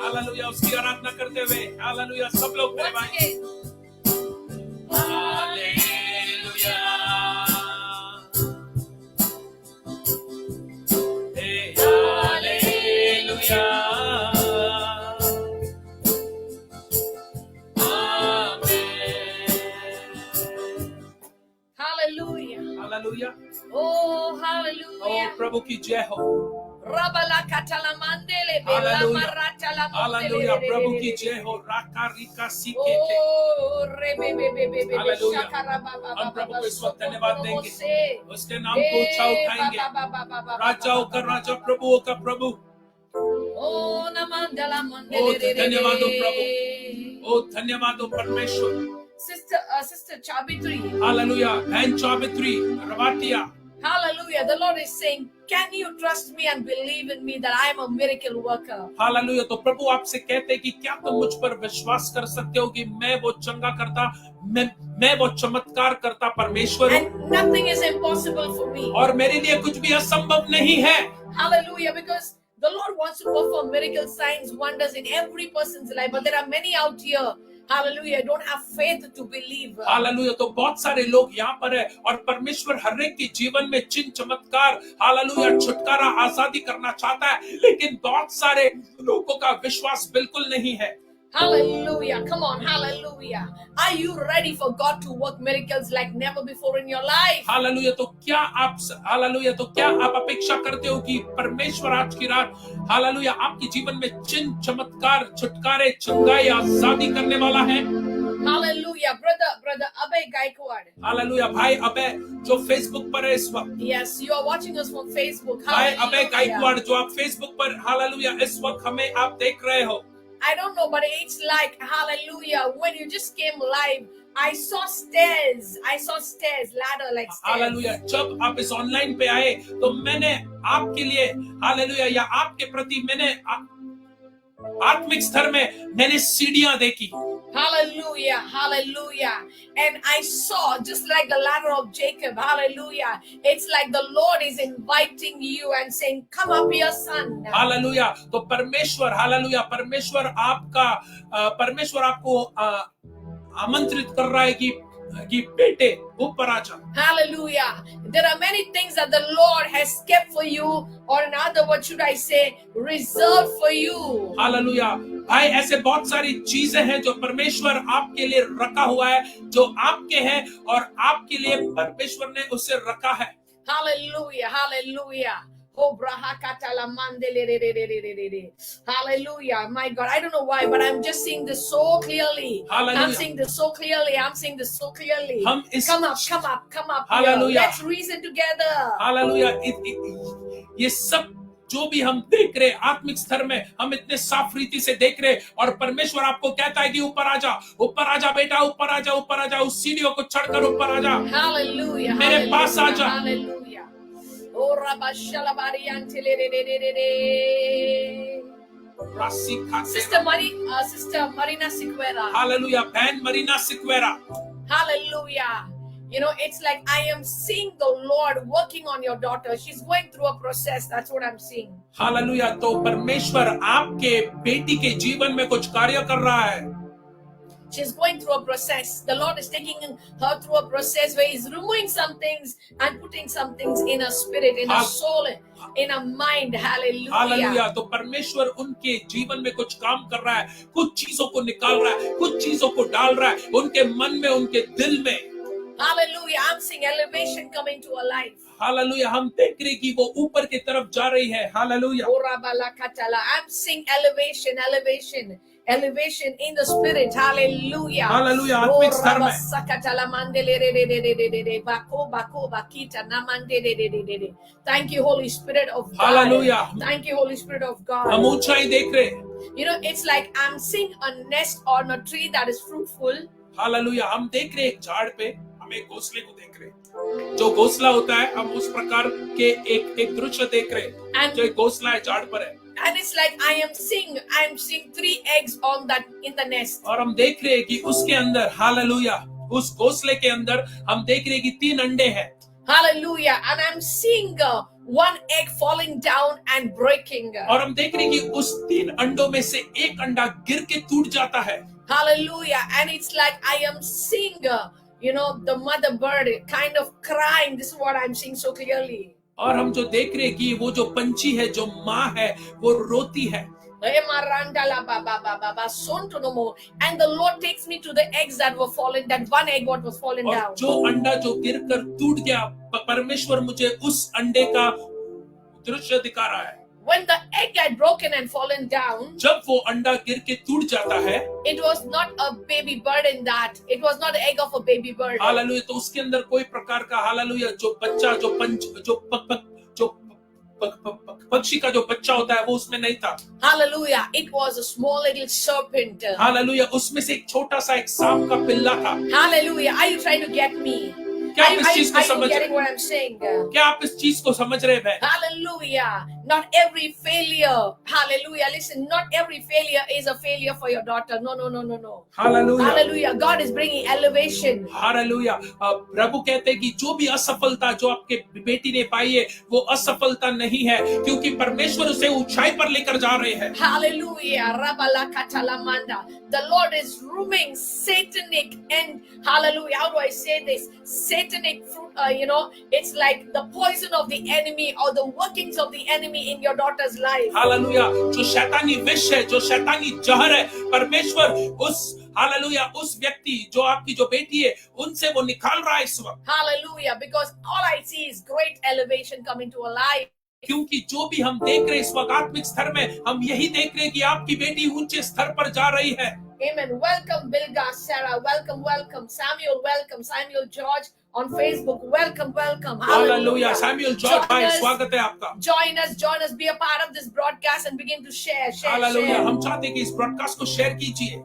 हालेलुया, उसकी आराधना करते हुए हालेलुया सब लोग बोले Once भाई। again. Hallelujah. Oh, oh hallelujah. प्रभु की जय हो। Rabala katalamandele hallelujah. belamarata hallelujah. प्रभु की lamondele. जय हो। राका रिका सीके थे। Oh, rebebebebebe hallelujah. shakara हम प्रभु baba को इस वक्त धन्यवाद देंगे, se. उसके नाम को ऊंचा उठाएंगे। राजाओं का राजा, प्रभुओं का प्रभु। Oh, namandala ओ mandele. धन्यवाद हो प्रभु, ओ धन्यवाद हो परमेश्वर। Sister Chabitri. हालेलुया। बहन चाबित्री रवाटिया। Hallelujah. The Lord is saying, can you trust me and believe in me that I am a miracle worker? Hallelujah. तो प्रभु आपसे कहते हैं कि क्या तुम मुझ पर विश्वास कर सकते हो कि मैं वो चंगा करता, मैं वो चमत्कार करता परमेश्वर हूं, And nothing is impossible for me. और मेरे लिए कुछ भी असंभव नहीं है। Hallelujah. Because the Lord wants to perform miracle signs, wonders in every person's life. But there are many out here, hallelujah, don't have faith to believe. Hallelujah. तो बहुत सारे लोग यहाँ पर है, और परमेश्वर हर एक के जीवन में चिन्ह चमत्कार, हालेलुया, छुटकारा, आजादी करना चाहता है, लेकिन बहुत सारे लोगों का विश्वास बिल्कुल नहीं है। Hallelujah. Come on, hallelujah. Are you ready for God to work miracles like never before in your life? Hallelujah. तो क्या आप, हालेलुया, तो क्या आप अपेक्षा करते हो कि परमेश्वर आज की रात, हालेलुया, आपके जीवन में चिन्ह चमत्कार, छुटकारे, चंगाई, आजादी करने वाला है? Hallelujah. Brother Abhay Gaikwad. Hallelujah. भाई अबे जो फेसबुक पर है इस वक्त, Yes, you are watching us from Facebook. भाई अबे Hallelujah. गायकवाड़ जो आप फेसबुक पर, हालेलुया, इस वक्त हमें आप देख रहे हो। I don't know, but it's like, hallelujah, when you just came live, I saw stairs, ladder like stairs. Hallelujah. जब आप इस ऑनलाइन पे आए तो मैंने आपके लिए, हालेलुया, या आपके प्रति मैंने आत्मिक स्तर में मैंने सीढ़ियां देखी। Hallelujah, hallelujah. And I saw, just like the ladder of Jacob, hallelujah, it's like the Lord is inviting you and saying, come up here, son. Hallelujah. तो परमेश्वर, हालेलुया, परमेश्वर आपको आमंत्रित कर रहा है कि बेटे ऊपर आ जा। Hallelujah. There are many things that the Lord has kept for you, or in other words, should I say, reserved for you. Hallelujah. भाई ऐसे बहुत सारी चीजें हैं जो परमेश्वर आपके लिए रखा हुआ है, जो आपके हैं और आपके लिए परमेश्वर ने उसे रखा है। Hallelujah, hallelujah. Oh, brahakatala mandele. Hallelujah. My God, I don't know why, but I'm just seeing this so clearly. Hallelujah. I'm seeing this so clearly. हम इस, Come up. Hallelujah. Let's reason together. Hallelujah. ये सब जो भी हम देख रहे आत्मिक स्तर में, हम इतने साफ रीति से देख रहे, और परमेश्वर आपको कहता है कि ऊपर आ जा बेटा, ऊपर आ जा, उस सीढ़ियों को चढ़कर ऊपर आ जा। Hallelujah. मेरे पास आ जा। Hallelujah. Oh, rabashalabari antele. Sister Marina Siquera. Hallelujah. बहन Marina Siquera. Hallelujah. You know, it's like I am seeing the Lord working on your daughter. She's going through a process. That's what I'm seeing. Hallelujah. तो परमेश्वर आपके बेटी के जीवन में कुछ कार्य कर रहा है। She's going through a process. The Lord is taking her through a process where He's removing some things and putting some things in her spirit, in her soul, in her mind. Hallelujah. Hallelujah. तो परमेश्वर उनके जीवन में कुछ काम कर रहा है, कुछ चीजों को निकाल रहा है, कुछ चीजों को डाल रहा है उनके मन में, उनके दिल में। Hallelujah. I'm seeing elevation coming to her life. Hallelujah. हम देख रहे कि वो ऊपर की तरफ जा रही है। Hallelujah. I'm seeing elevation in the spirit. Hallelujah. Hallelujah. आत्मिक स्तर में। Thank you, Holy Spirit of God. Hallelujah. Thank you, Holy Spirit of God. हम ऊंचाई देख रहे। You know, it's like I'm seeing a nest on a tree that is fruitful. Hallelujah. हम देख रहे एक झाड़ पे, हम एक घोंसले को देख रहे, जो घोंसला होता है, हम उस प्रकार के एक दृश्य देख रहे, जो एक घोंसला है, झाड़ पर है। And it's like I am seeing 3 eggs on that in the nest. और हम देख रहे कि उसके अंदर, हालेलुया, उस घोंसले के अंदर हम देख रहे कि 3 अंडे हैं। Hallelujah. And I'm seeing 1 egg falling down and breaking. और हम देख रहे कि उस 3 अंडों में से एक अंडा गिर के टूट जाता है। Hallelujah. And it's like I am seeing, the mother bird kind of crying. This is what I'm seeing so clearly. और हम जो देख रहे कि वो जो पंछी है, जो माँ है, वो रोती है। And the Lord takes me to the eggs that were fallen, that one egg what was fallen और down. जो अंडा जो गिरकर टूट गया, परमेश्वर मुझे उस अंडे का दृश्य दिखा रहा है. When the egg had broken and fallen down, जब वो अंडा गिर के टूट जाता है, it was not a baby bird in that. It was not the egg of a baby bird. Hallelujah, तो उसके अंदर कोई प्रकार का हालेलुया जो बच्चा जो पंच जो पक पक जो पक्षी का जो बच्चा होता है वो उसमें नहीं था. Hallelujah. It was a small little serpent. Hallelujah, उसमें से एक छोटा सा एक सांप का पिल्ला था. Hallelujah. Are you trying to get me? क्या आप इस चीज को Are you समझ getting रहे what I'm saying? क्या आप इस चीज को समझ रहे हैं? Hallelujah. Not every failure. Hallelujah. Listen, not every failure is a failure for your daughter. No, no, no, no, no. Hallelujah, Hallelujah. God is bringing elevation. Hallelujah. प्रभु कहते हैं कि जो भी असफलता जो आपके बेटी ने पाई है वो असफलता नहीं है, क्योंकि परमेश्वर उसे ऊंचाई पर लेकर जा रहे हैं. Hallelujah. Rabalakatalamanda. The Lord is grooming satanic and hallelujah. How do I say this? Satanic fruit, it's like the poison of the enemy or the workings of the enemy in your daughter's life. Hallelujah, जो शैतानी विष है, जो शैतानी जहर है, परमेश्वर उस हालेलुया उस व्यक्ति जो आपकी जो बेटी है उनसे वो निकाल रहा है इस वक्त. Hallelujah. Because all I see is great elevation coming to her life. क्योंकि जो भी हम देख रहे हैं इस वक्त आत्मिक स्तर में, हम यही देख रहे हैं कि आपकी बेटी ऊंचे स्तर पर जा रही है. Amen. Welcome, Bilga, Sarah. Welcome, welcome. Samuel, welcome. Samuel George on Facebook. Welcome, welcome. Hallelujah, Samuel George भाई, Join us. स्वागत है आपका. Join us. Be a part of this broadcast and begin to share. Hallelujah, हम चाहते हैं कि इस broadcast को शेयर कीजिए.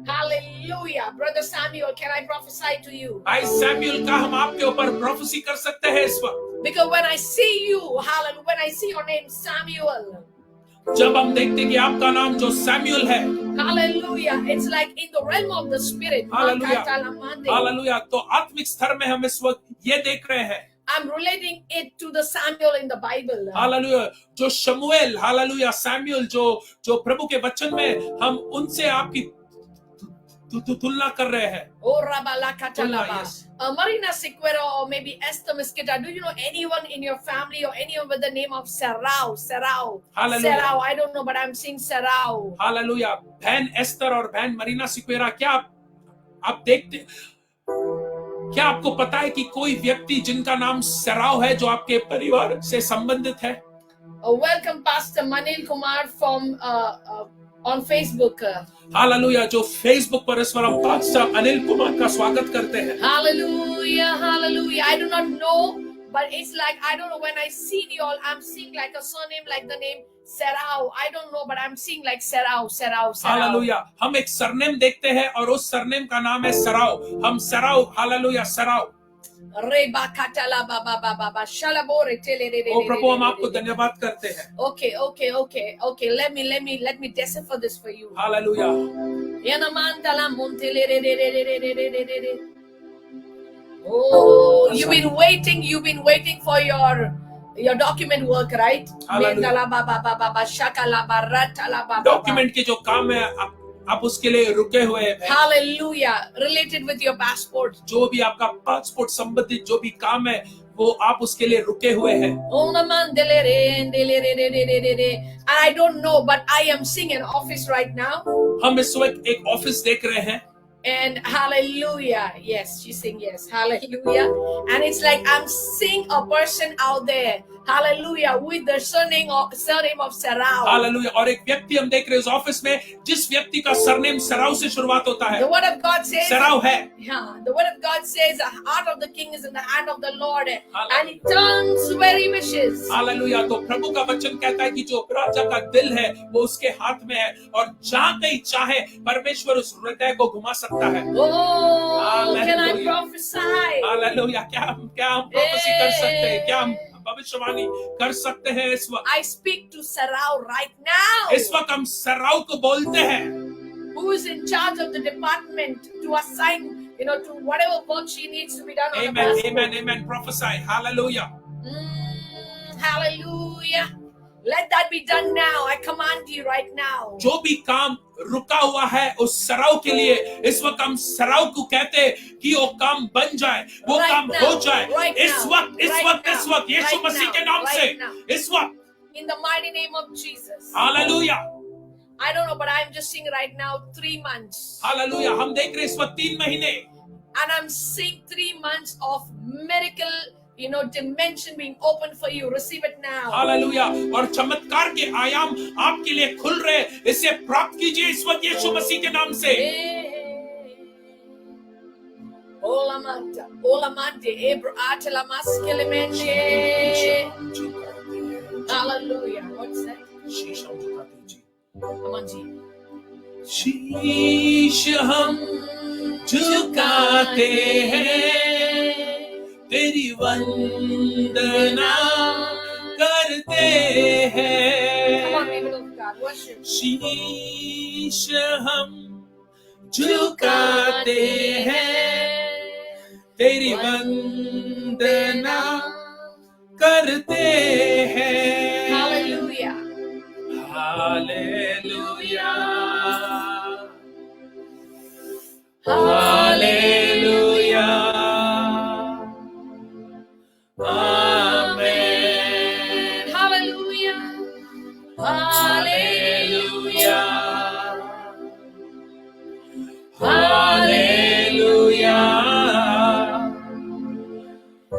Hallelujah. Brother Samuel, can I prophesy to you? भाई सैमुअल का हम आपके ऊपर प्रोफेसी कर सकते हैं इस वक्त. Because when I see you, hallelujah, when I see your name, Samuel, जब हम देखते हैं कि आपका नाम जो सैमुअल है, hallelujah, it's like in the realm of the spirit. Hallelujah, Makatalamande. Hallelujah, तो आत्मिक स्तर में हम इस वक्त ये देख रहे हैं. I'm relating it to the Samuel in the Bible. Hallelujah, जो शमूएल, हालेलुया, सैमुअल जो प्रभु के वचन में हम उनसे आपकी तुलना कर रहे हैं. Oh, Rabalakatalaba. Yes. Marina Sequero or maybe Esther Mesquita. Do you know anyone in your family or anyone with the name of Serao? Hallelujah. Serao. I don't know, but I'm seeing Serao. Hallelujah, बहन एस्तर और बहन Marina Sequeira, क्या आप देखते, क्या आपको पता है कि कोई व्यक्ति जिनका नाम सराव है जो आपके परिवार से संबंधित है? Welcome, Pastor Manil Kumar from on Facebook. Hallelujah, जो फेसबुक पर इस पर हम पास्टर अनिल कुमार का स्वागत करते हैं. Hallelujah, hallelujah. I do not know, but it's like, I don't know, when I see you all, I'm seeing like a surname like the name Serao. I don't know, but I'm seeing like Serao. Hallelujah, हम एक surname देखते हैं और उस surname का नाम है सराव. हम सराव, हालेलुया, सराव. ओ प्रभु, हम आपको धन्यवाद करते हैं. Okay. Let me decipher this for you. Hallelujah. Oh, you've been waiting for your document work, right? Document के जो काम है आप उसके लिए रुके हुए हैं. Hallelujah. Related with your passport. जो भी आपका पासपोर्ट संबंधित जो भी काम है वो आप उसके लिए रुके हुए हैं. And I don't know, but I am seeing an office right now. हम इस वक्त एक ऑफिस देख रहे हैं. And hallelujah. Yes, she's saying yes. Hallelujah. And it's like I'm seeing a person out there. Hallelujah. With the surname of Serao. Hallelujah, और एक व्यक्ति हम देख रहे हैं उस ऑफिस में जिस व्यक्ति का सरनेम सराव से शुरुआत होता है. The word of God says, सराव है. Yeah, the word of God says the heart of the king is in the hand of the Lord, and it turns where he wishes. Hallelujah, तो प्रभु का वचन कहता है कि जो राजा का दिल है वो उसके हाथ में है और जहां कहीं चाहे परमेश्वर उस हृदय को घुमा सकता है. Oh, can I prophesy? Hallelujah, क्या हम प्रोफेसी कर सकते हैं? क्या हम भविष्यवाणी कर सकते हैं इस वक्त? I speak to Serao right now. इस वक्त हम सराव को बोलते हैं. Who is in charge of the department to assign, to whatever work she needs to be done on the passport. Amen. Prophesy. Hallelujah. Hallelujah. Let that be done now. I command you right now. जो भी काम रुका हुआ है उस सराव के लिए इस वक्त हम सराव को कहते हैं कि वो काम बन जाए, वो काम हो जाए. इस वक्त यीशु मसीह के नाम से इस वक्त. In the mighty name of Jesus. Hallelujah. I don't know, but I'm just seeing right now 3 months. Hallelujah, हम देख रहे हैं इस वक्त 3 महीने, And I'm seeing 3 months of miracle, dimension being open for you. Receive it now. Hallelujah, और चमत्कार के आयाम आपके लिए खुल रहे, इसे प्राप्त कीजिए इस वक्त यीशु मसीह के नाम से। Olamante, Ebro Atela Maskelemente. Hallelujah. What's that? Come on, G. शीश हम झुकाते हैं, तेरी वंदना करते हैं। Come on, people of God, worship. शीश हम झुकाते हैं, तेरी वंदना करते हैं। Hallelujah. Hallelujah, Hallelujah. Amen, Hallelujah. Hallelujah. Hallelujah,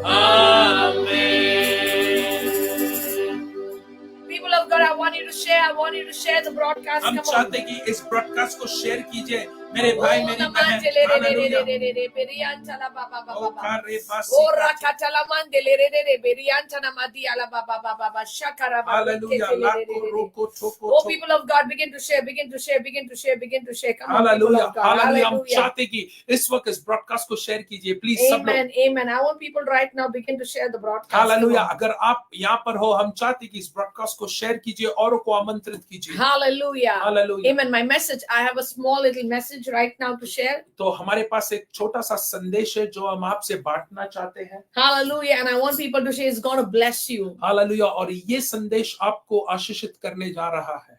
amen. People of God, I want you to share. I want you to share the broadcast. हम Come on. चाहते कि इस ब्रॉडकास्ट को शेयर कीजिए मेरे भाई मेरी बहन। हालेलुया। ओ कारे बासी हालेलुया, लाखों रोको ठोको Oh, people of God, begin to share, begin to share, begin to share, begin to share. Come on, people hallelujah, of God. Hallelujah. हम Hallelujah. चाहते कि इस वक्त इस ब्रॉडकास्ट को शेयर कीजिए प्लीज सब लोग। Amen, amen. I want people right now begin to share the broadcast. Hallelujah, Come on. अगर आप यहाँ पर हो, हम चाहते कि इस ब्रॉडकास्ट को शेयर कीजिए, औरों को आमंत्रित कीजिए। Hallelujah. Hallelujah. Amen. My message, I have a small little message right now to share. तो हमारे पास एक छोटा सा संदेश है जो हम आपसे बांटना चाहते हैं। Hallelujah. And I want people to share, it's going to bless you. Hallelujah, और ये संदेश आपको आशीषित करने जा रहा है।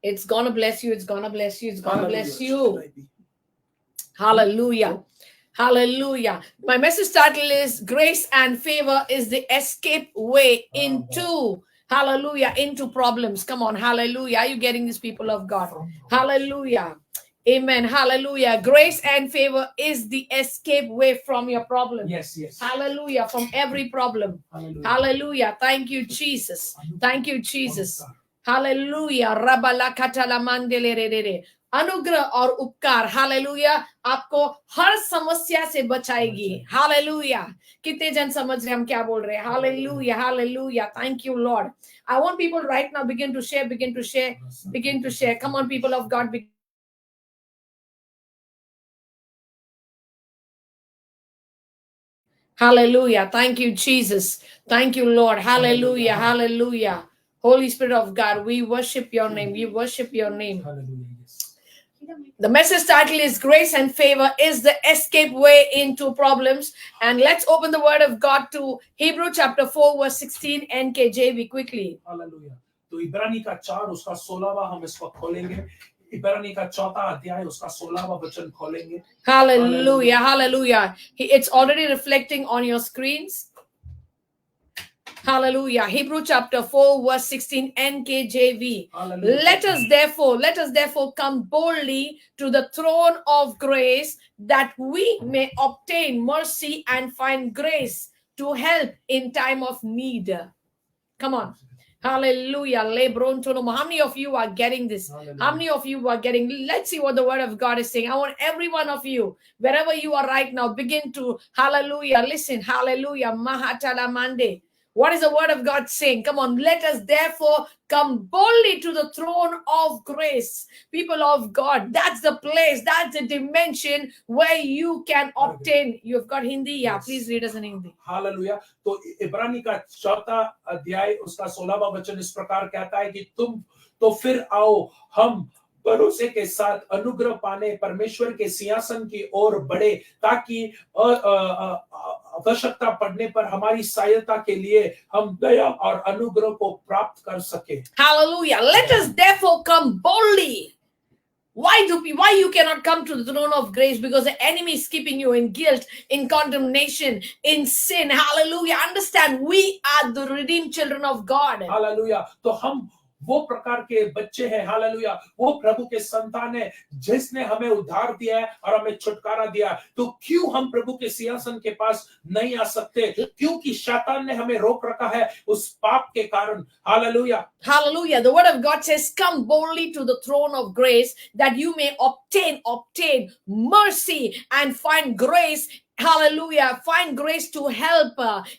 It's going to bless you. It's going to bless you. It's going to bless you. Hallelujah. Hallelujah. Hallelujah. My message title is Grace and Favor is the Escape Way into, hallelujah, into problems. Come on. Hallelujah. Are you getting this, people of God? Hallelujah. Amen. Hallelujah. Grace and favor is the escape way from your problem. Yes, yes. Hallelujah. From every problem. Hallelujah. Hallelujah. Thank you, Jesus. Thank you, Jesus. Hallelujah. Rabala katala mandele re re re. अनुग्रह और उपकार hallelujah आपको हर समस्या से बचाएगी। Hallelujah. कितने जन समझ रहे हम क्या बोल रहे हैं? Hallelujah, hallelujah. Thank you, Lord. I want people right now begin to share, begin to share, begin to share. Come on, people of God. Hallelujah. Thank you, Jesus. Thank you, Lord. Hallelujah, hallelujah. Holy Spirit of God, we worship your name. We worship your name. Hallelujah. Yes. The message title is Grace and Favor is the Escape Way into Problems. And let's open the word of God to Hebrew chapter 4 verse 16 NKJV quickly. Hallelujah. तो इब्रानी का 4 उसका 16वां हम इस वक्त खोलेंगे। इब्रानी का 4था अध्याय उसका 16वां वचन खोलेंगे। Hallelujah, hallelujah. It's already reflecting on your screens. Hallelujah. Hebrew chapter 4 verse 16 NKJV. Hallelujah. Let us therefore come boldly to the throne of grace that we may obtain mercy and find grace to help in time of need. Come on. Hallelujah. How many of you are getting this? Hallelujah. How many of you are getting? Let's see what the word of God is saying. I want every one of you, wherever you are right now, begin to hallelujah. Listen. Hallelujah. Mahatala Mande. What is the word of God saying? Come on, let us therefore come boldly to the throne of grace. People of God, that's the place, that's the dimension where you can obtain. You've got Hindi? Yeah, Yes. please read us in Hindi. Hallelujah. तो इब्रानी का 4था अध्याय उसका 16वां वचन इस प्रकार कहता है कि तुम तो फिर आओ हम भरोसे के साथ अनुग्रह पाने परमेश्वर के सिंहासन की ओर बढ़े ताकि आवश्यकता पड़ने पर हमारी सहायता के लिए हम दया और अनुग्रह को प्राप्त कर सके। Hallelujah. Let us therefore come boldly. Why you cannot come to the throne of grace? Because the enemy is keeping you in guilt, in condemnation, in sin. Hallelujah. Understand, we are the redeemed children of God. Hallelujah. तो हम वो प्रकार के बच्चे हैं, hallelujah, वो प्रभु के संतान है जिसने हमें उद्धार दिया है और हमें छुटकारा दिया। तो क्यों हम प्रभु के सिंहासन के पास नहीं आ सकते? क्योंकि शैतान ने हमें रोक रखा है उस पाप के कारण। Hallelujah, Hallelujah. The word of God says, come boldly to the throne of grace that you may obtain mercy and find grace. Hallelujah. Find grace to help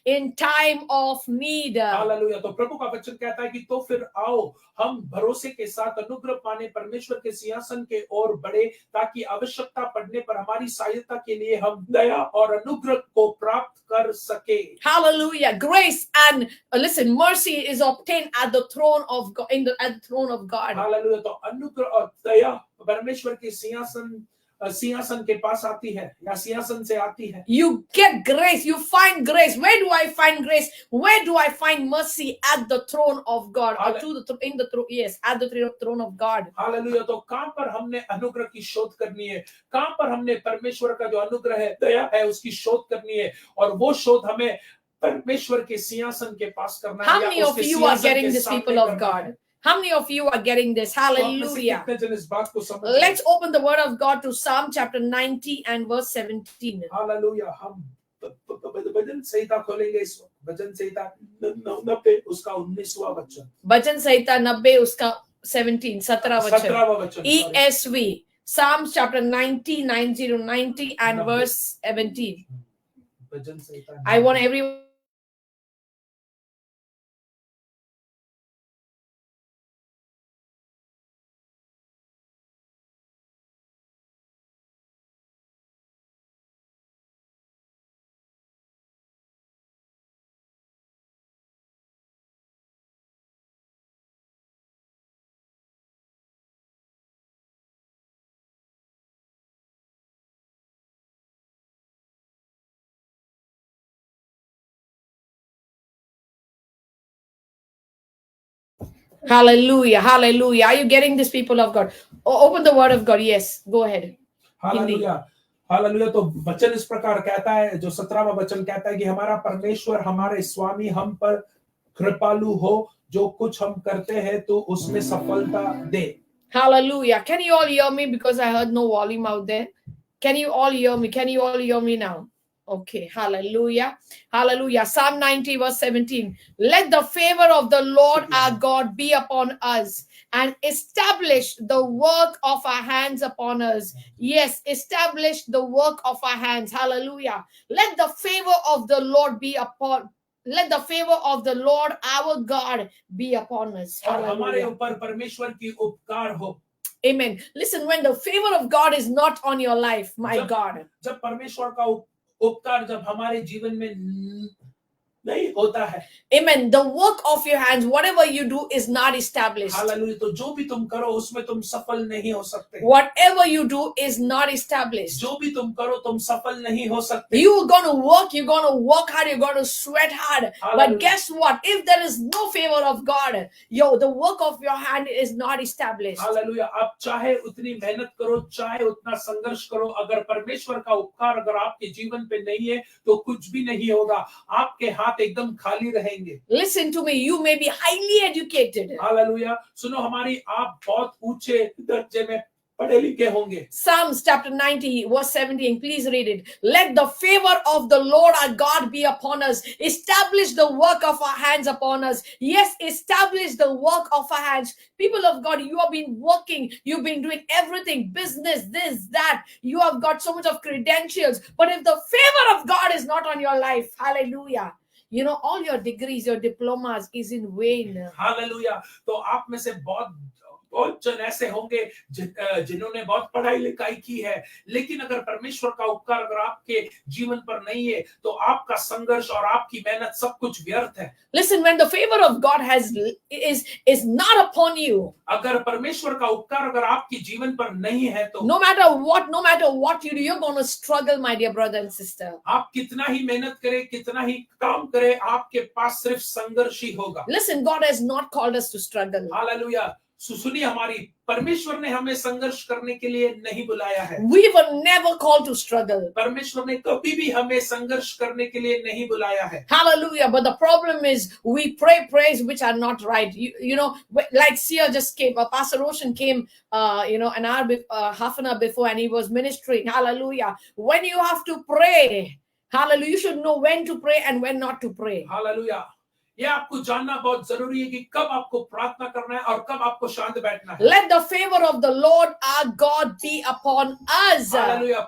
in time of need. Hallelujah. तो प्रभु का वचन कहता है कि तो फिर आओ हम भरोसे के साथ अनुग्रह पाने परमेश्वर के सिंहासन के ओर बढ़े, ताकि आवश्यकता पड़ने पर हमारी सहायता के लिए हम दया और अनुग्रह को प्राप्त कर सके। Hallelujah. Grace and listen, mercy is obtained at the throne of God, at the throne of God. Hallelujah. तो अनुग्रह और दया परमेश्वर के सिंहासन के पास आती है या सिंहासन से आती है। You get grace, you find grace. Where do I find grace? Where do I find mercy? At the throne of God, or at the throne of God. Hallelujah. तो कहां पर हमने अनुग्रह की शोध करनी है? कहां पर हमने परमेश्वर का जो अनुग्रह है, दया है, उसकी शोध करनी है? और वो शोध हमें परमेश्वर के सिंहासन के पास करना है। How many of you are getting this, people of God? How many of you are getting this? Hallelujah. Let's open the word of God to Psalm chapter 90 and verse 17. Hallelujah. हम भजन संहिता खोलेंगे इस वक्त। भजन संहिता 90 उसका 19वां वचन। भजन संहिता 90 उसका 17वां वचन। ESV Psalms chapter 90 and verse 17. Bhajan Samhita. I want everyone Hallelujah. Hallelujah. Are you getting this, people of God? Open the word of God. Yes. Go ahead. Hallelujah. Hallelujah. तो वचन इस प्रकार कहता है, जो 17वां वचन कहता है कि हमारा परमेश्वर, हमारे स्वामी हम पर कृपालु हो, जो कुछ हम करते हैं तो उसमें सफलता दे। Hallelujah. Can you all hear me? Because I heard no volume out there. Can you all hear me? Can you all hear me now? Okay. Hallelujah. Hallelujah. Psalm 90 verse 17. Let the favor of the Lord our God be upon us and establish the work of our hands upon us. Yes, establish the work of our hands. Hallelujah. Let the favor of the Lord be upon Let the favor of the Lord our God be upon us. और हमारे Hallelujah. ऊपर परमेश्वर की उपकार हो। Amen. Listen, when the favor of God is not on your life, my God. जब परमेश्वर का उपकार जब हमारे जीवन में नहीं होता है, Amen. The work of your hands, whatever you do, is not established. Hallelujah. तो जो भी तुम करो उसमें तुम सफल नहीं हो सकते। Whatever you do is not established. जो भी तुम करो तुम सफल नहीं हो सकते। You're going to work hard, you're going to sweat hard. But guess what? If there is no favor of God, the work of your hand is not established. Hallelujah. आप चाहे उतनी मेहनत करो, चाहे उतना संघर्ष करो, अगर परमेश्वर का उपकार अगर आपके जीवन पे नहीं है तो कुछ भी नहीं होगा। आपके हाथ एकदम खाली रहेंगे। Listen to me, you may be highly educated. Hallelujah. सुनो, हमारी आप बहुत ऊंचे दर्जे में पढ़े लिखे होंगे। Psalms chapter 90 verse 17, please read it. Let the favor of the Lord our God be upon us. Establish the work of our hands upon us. Yes, establish the work of our hands. People of God, you have been working, you've been doing everything, business, this, that. You have got so much of credentials. But if the favor of God is not on your life, hallelujah, all your degrees, your diplomas is in vain. Hallelujah. तो आप में से बहुत जन ऐसे होंगे जिन्होंने बहुत पढ़ाई लिखाई की है, लेकिन अगर परमेश्वर का उपकार अगर आपके जीवन पर नहीं है तो आपका संघर्ष और आपकी मेहनत सब कुछ व्यर्थ है। Listen, when the favor of God is not upon you, अगर परमेश्वर का उपकार अगर आपके जीवन पर नहीं है तो no matter what you do, you're going to struggle, my dear brother and sister. आप कितना ही मेहनत करें, कितना ही काम करें, आपके पास सिर्फ संघर्ष ही होगा। Listen, God has not called us to struggle. Hallelujah. सुनिए हमारी, परमेश्वर ने हमें संघर्ष करने के लिए नहीं बुलाया है। We were never called to struggle. परमेश्वर ने कभी भी हमें संघर्ष करने के लिए नहीं बुलाया है। Hallelujah. But the problem is we pray prayers which are not right. You know, like Sia just came, Pastor Roshan came, an hour, half an hour before, and he was ministering. Hallelujah. When you have to pray, hallelujah, you should know when to pray and when not to pray. Hallelujah. ये आपको जानना बहुत जरूरी है कि कब आपको प्रार्थना करना है और कब आपको शांत बैठना है। Let the favor of the Lord our God be upon us. Hallelujah.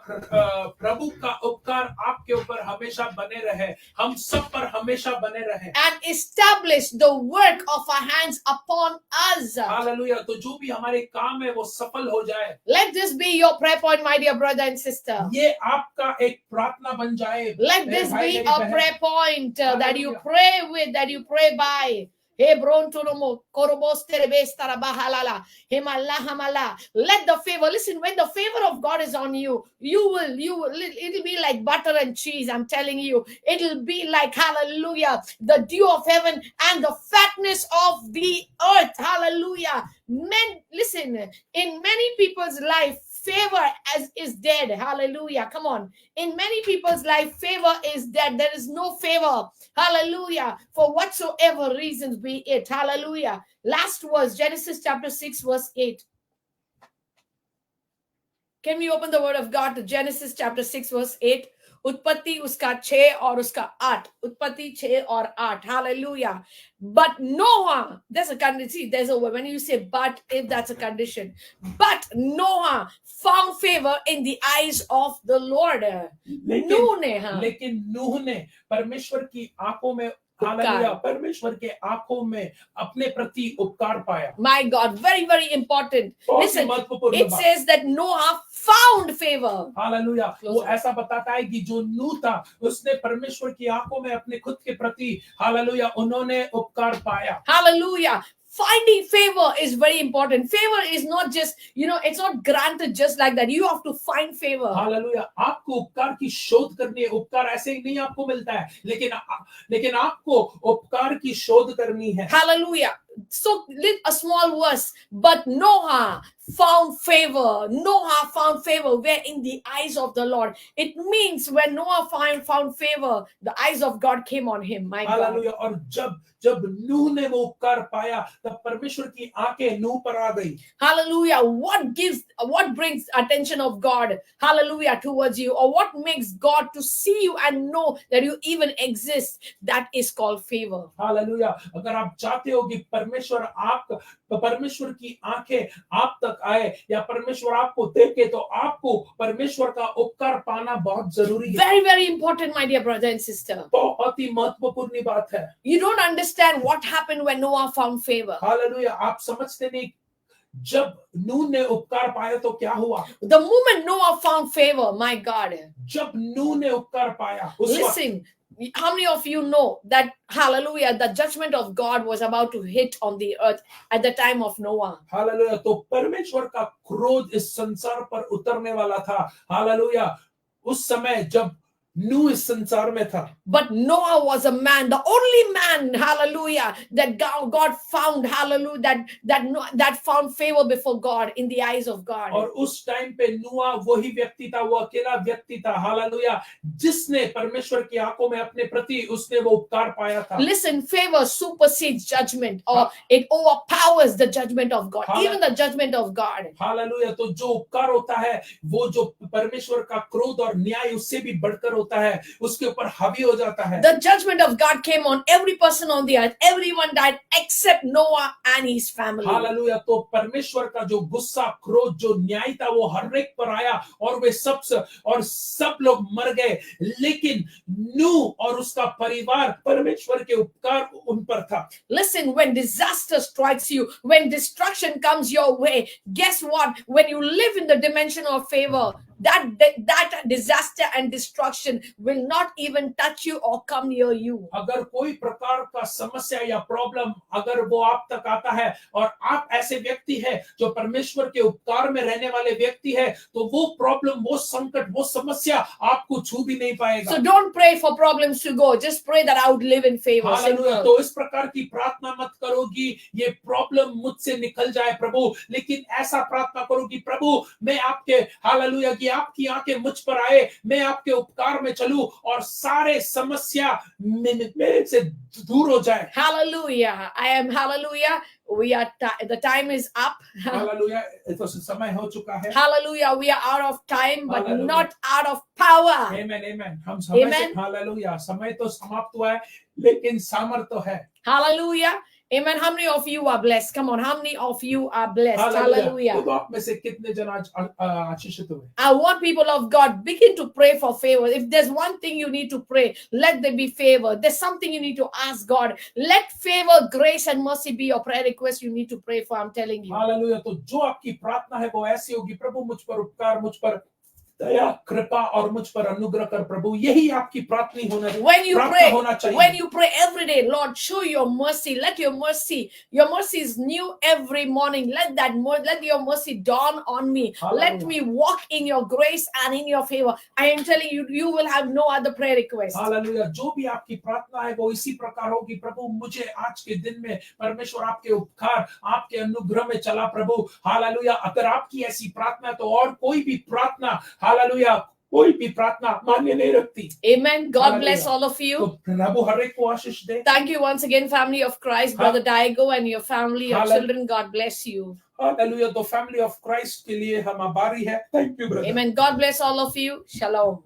प्रभु का उपकार आपके ऊपर हमेशा बने रहे, हम सब पर हमेशा बने रहे। And establish the work of our hands upon us. Hallelujah. तो जो भी हमारे काम है वो सफल हो जाए। Let this be your prayer point, my dear brother and sister. ये आपका एक प्रार्थना बन जाए। Let this be a prayer point that you pray with, that you pray by. Let the favor, listen, when the favor of God is on you, it'll be like butter and cheese. I'm telling you, it'll be like, hallelujah, the dew of heaven and the fatness of the earth. Hallelujah. Listen, in many people's life, favor is dead. Hallelujah. Come on. In many people's life, favor is dead. There is no favor. Hallelujah. For whatsoever reasons be it. Hallelujah. Last verse, Genesis chapter 6, verse 8. Can we open the word of God to Genesis chapter 6, verse 8? उत्पत्ति उसका 6 और उसका 8. उत्पत्ति 6 और 8. Hallelujah. But Noah, there's a condition. See, there's a word. When you say but, if that's a condition. But Noah found favor in the eyes of the Lord. लेकिन नूह ने परमेश्वर की आंखों में, हालेलुया, परमेश्वर के आंखों में अपने प्रति उपकार पाया। My God, very, very important. Listen, it says that Noah found favor. Hallelujah. वो ऐसा बताता है कि जो नूह था उसने परमेश्वर की आंखों में अपने खुद के प्रति, हालेलुया, उन्होंने उपकार पाया। Hallelujah. Finding favor is very important. Favor is not just, it's not granted just like that. You have to find favor. Hallelujah. आपको उपकार की शोध करनी है। उपकार ऐसे ही नहीं आपको मिलता है, लेकिन आपको उपकार की शोध करनी है। Hallelujah. So a small verse, but Noah found favor. Noah found favor where in the eyes of the Lord. It means when Noah found favor, the eyes of God came on him. My God. Hallelujah. और जब नूह ने वो उपकार पाया तब परमेश्वर की आंखें नूह पर आ गई। Hallelujah. What brings attention of God, hallelujah, towards you, or what makes God to see you and know that you even exist? That is called favor. Hallelujah. अगर आप चाहते हो कि परमेश्वर की आंखें आप तक आए या परमेश्वर आपको देखे, तो आपको परमेश्वर का उपकार पाना बहुत जरूरी है। Very, very important, my dear brother and sister. बहुत ही महत्वपूर्ण बात है। You don't understand what happened when Noah found favor. Hallelujah. आप समझते नहीं जब नूह ने उपकार पाया तो क्या हुआ। The moment Noah found favor, my God. जब नूह ने उपकार पाया, listen, how many of you know that, hallelujah, the judgment of God was about to hit on the earth at the time of Noah? Hallelujah. तो परमेश्वर का क्रोध इस संसार पर उतरने वाला था। हालेलुया। उस समय जब नूह इस संसार में था। But Noah was a man, the only man, hallelujah, that God found, hallelujah, that found favor before God in the eyes of God. और उस टाइम पे नूह वही व्यक्ति था, वो अकेला व्यक्ति था, हालेलुया, जिसने परमेश्वर की आंखों में अपने प्रति उसने वो उपकार पाया था। Listen, favor supersedes judgment, or it overpowers the judgment of God, even the judgment of God. Hallelujah. तो जो उपकार होता है वो जो परमेश्वर का क्रोध और न्याय उससे भी बढ़कर होता है, उसके ऊपर हावी हो जाता है। The judgment of God came on every person on the earth. Everyone died except Noah and his family. Hallelujah. तो परमेश्वर का जो गुस्सा, क्रोध, जो न्याय था वो हर एक पर आया और वे सब लोग मर गए, लेकिन नूह और उसका परिवार, परमेश्वर के उपकार उन पर था। Listen, when disaster strikes you, when destruction comes your way, guess what? When you live in the dimension of favor, that disaster and destruction will not even touch you or come near you. अगर कोई प्रकार का समस्या या problem अगर वो आप तक आता है और आप ऐसे व्यक्ति है जो परमेश्वर के उपकार में रहने वाले व्यक्ति है, तो वो प्रॉब्लम, वो संकट, वो समस्या आपको छू भी नहीं पाएगा. So don't pray for problems to go. Just pray that I would live in favor. Hallelujah. Simple. तो इस प्रकार की प्रार्थना मत करो कि ये प्रॉब्लम मुझसे निकल जाए प्रभु, लेकिन ऐसा प्रार्थना करो कि प्रभु मैं आपके, हालेलुया, कि आपकी आंखें मुझ पर आए, मैं आपके उपकार में चलूं और सारे समस्या मेरे से दूर हो जाए. Hallelujah. I am hallelujah. We are the time is up. Hallelujah. तो समय हो चुका है. Hallelujah. We are out of time, but Hallelujah. not out of power. आमेन आमेन. हम समय से, Amen. हालेलुया, समय तो समाप्त हुआ है लेकिन सामर्थ तो है. Hallelujah. Amen. How many of you are blessed? Come on. How many of you are blessed? Hallelujah. तो आप में से कितने जन आज आशीषित हुए? I want people of God begin to pray for favor. If there's one thing you need to pray, let there be favor. There's something you need to ask God. Let favor, grace, and mercy be your prayer request. You need to pray for. I'm telling you. Hallelujah. तो जो आपकी प्रार्थना है वो ऐसी होगी, प्रभु मुझ पर उपकार, मुझ पर दया, कृपा और मुझ पर अनुग्रह कर प्रभु. यही आपकी प्रार्थना होना चाहिए. When you pray every day, Lord, show your mercy. Let your mercy is new every morning. Let your mercy dawn on me. Hallelujah. Let me walk in your grace and in your favor. I am telling you, you will have no other prayer request. Hallelujah. जो भी आपकी प्रार्थना है वो इसी प्रकार होगी, प्रभु मुझे आज के दिन में परमेश्वर आपके उपकार, आपके अनुग्रह में चला प्रभु. हालेलुया. अगर आपकी ऐसी प्रार्थना है तो और कोई भी प्रार्थना, हालेलुया, कोई भी प्रार्थना मान्य नहीं रखती. Amen. God bless all of तो you. प्रभु हर एक को आशीष दे. Thank you once again, family of Christ, Brother Diego and your family, your Hallelujah. children. God bless you. Hallelujah. तो फैमिली ऑफ क्राइस्ट के लिए हम आभारी है. Thank you brother. Amen. God bless all of you. Shalom.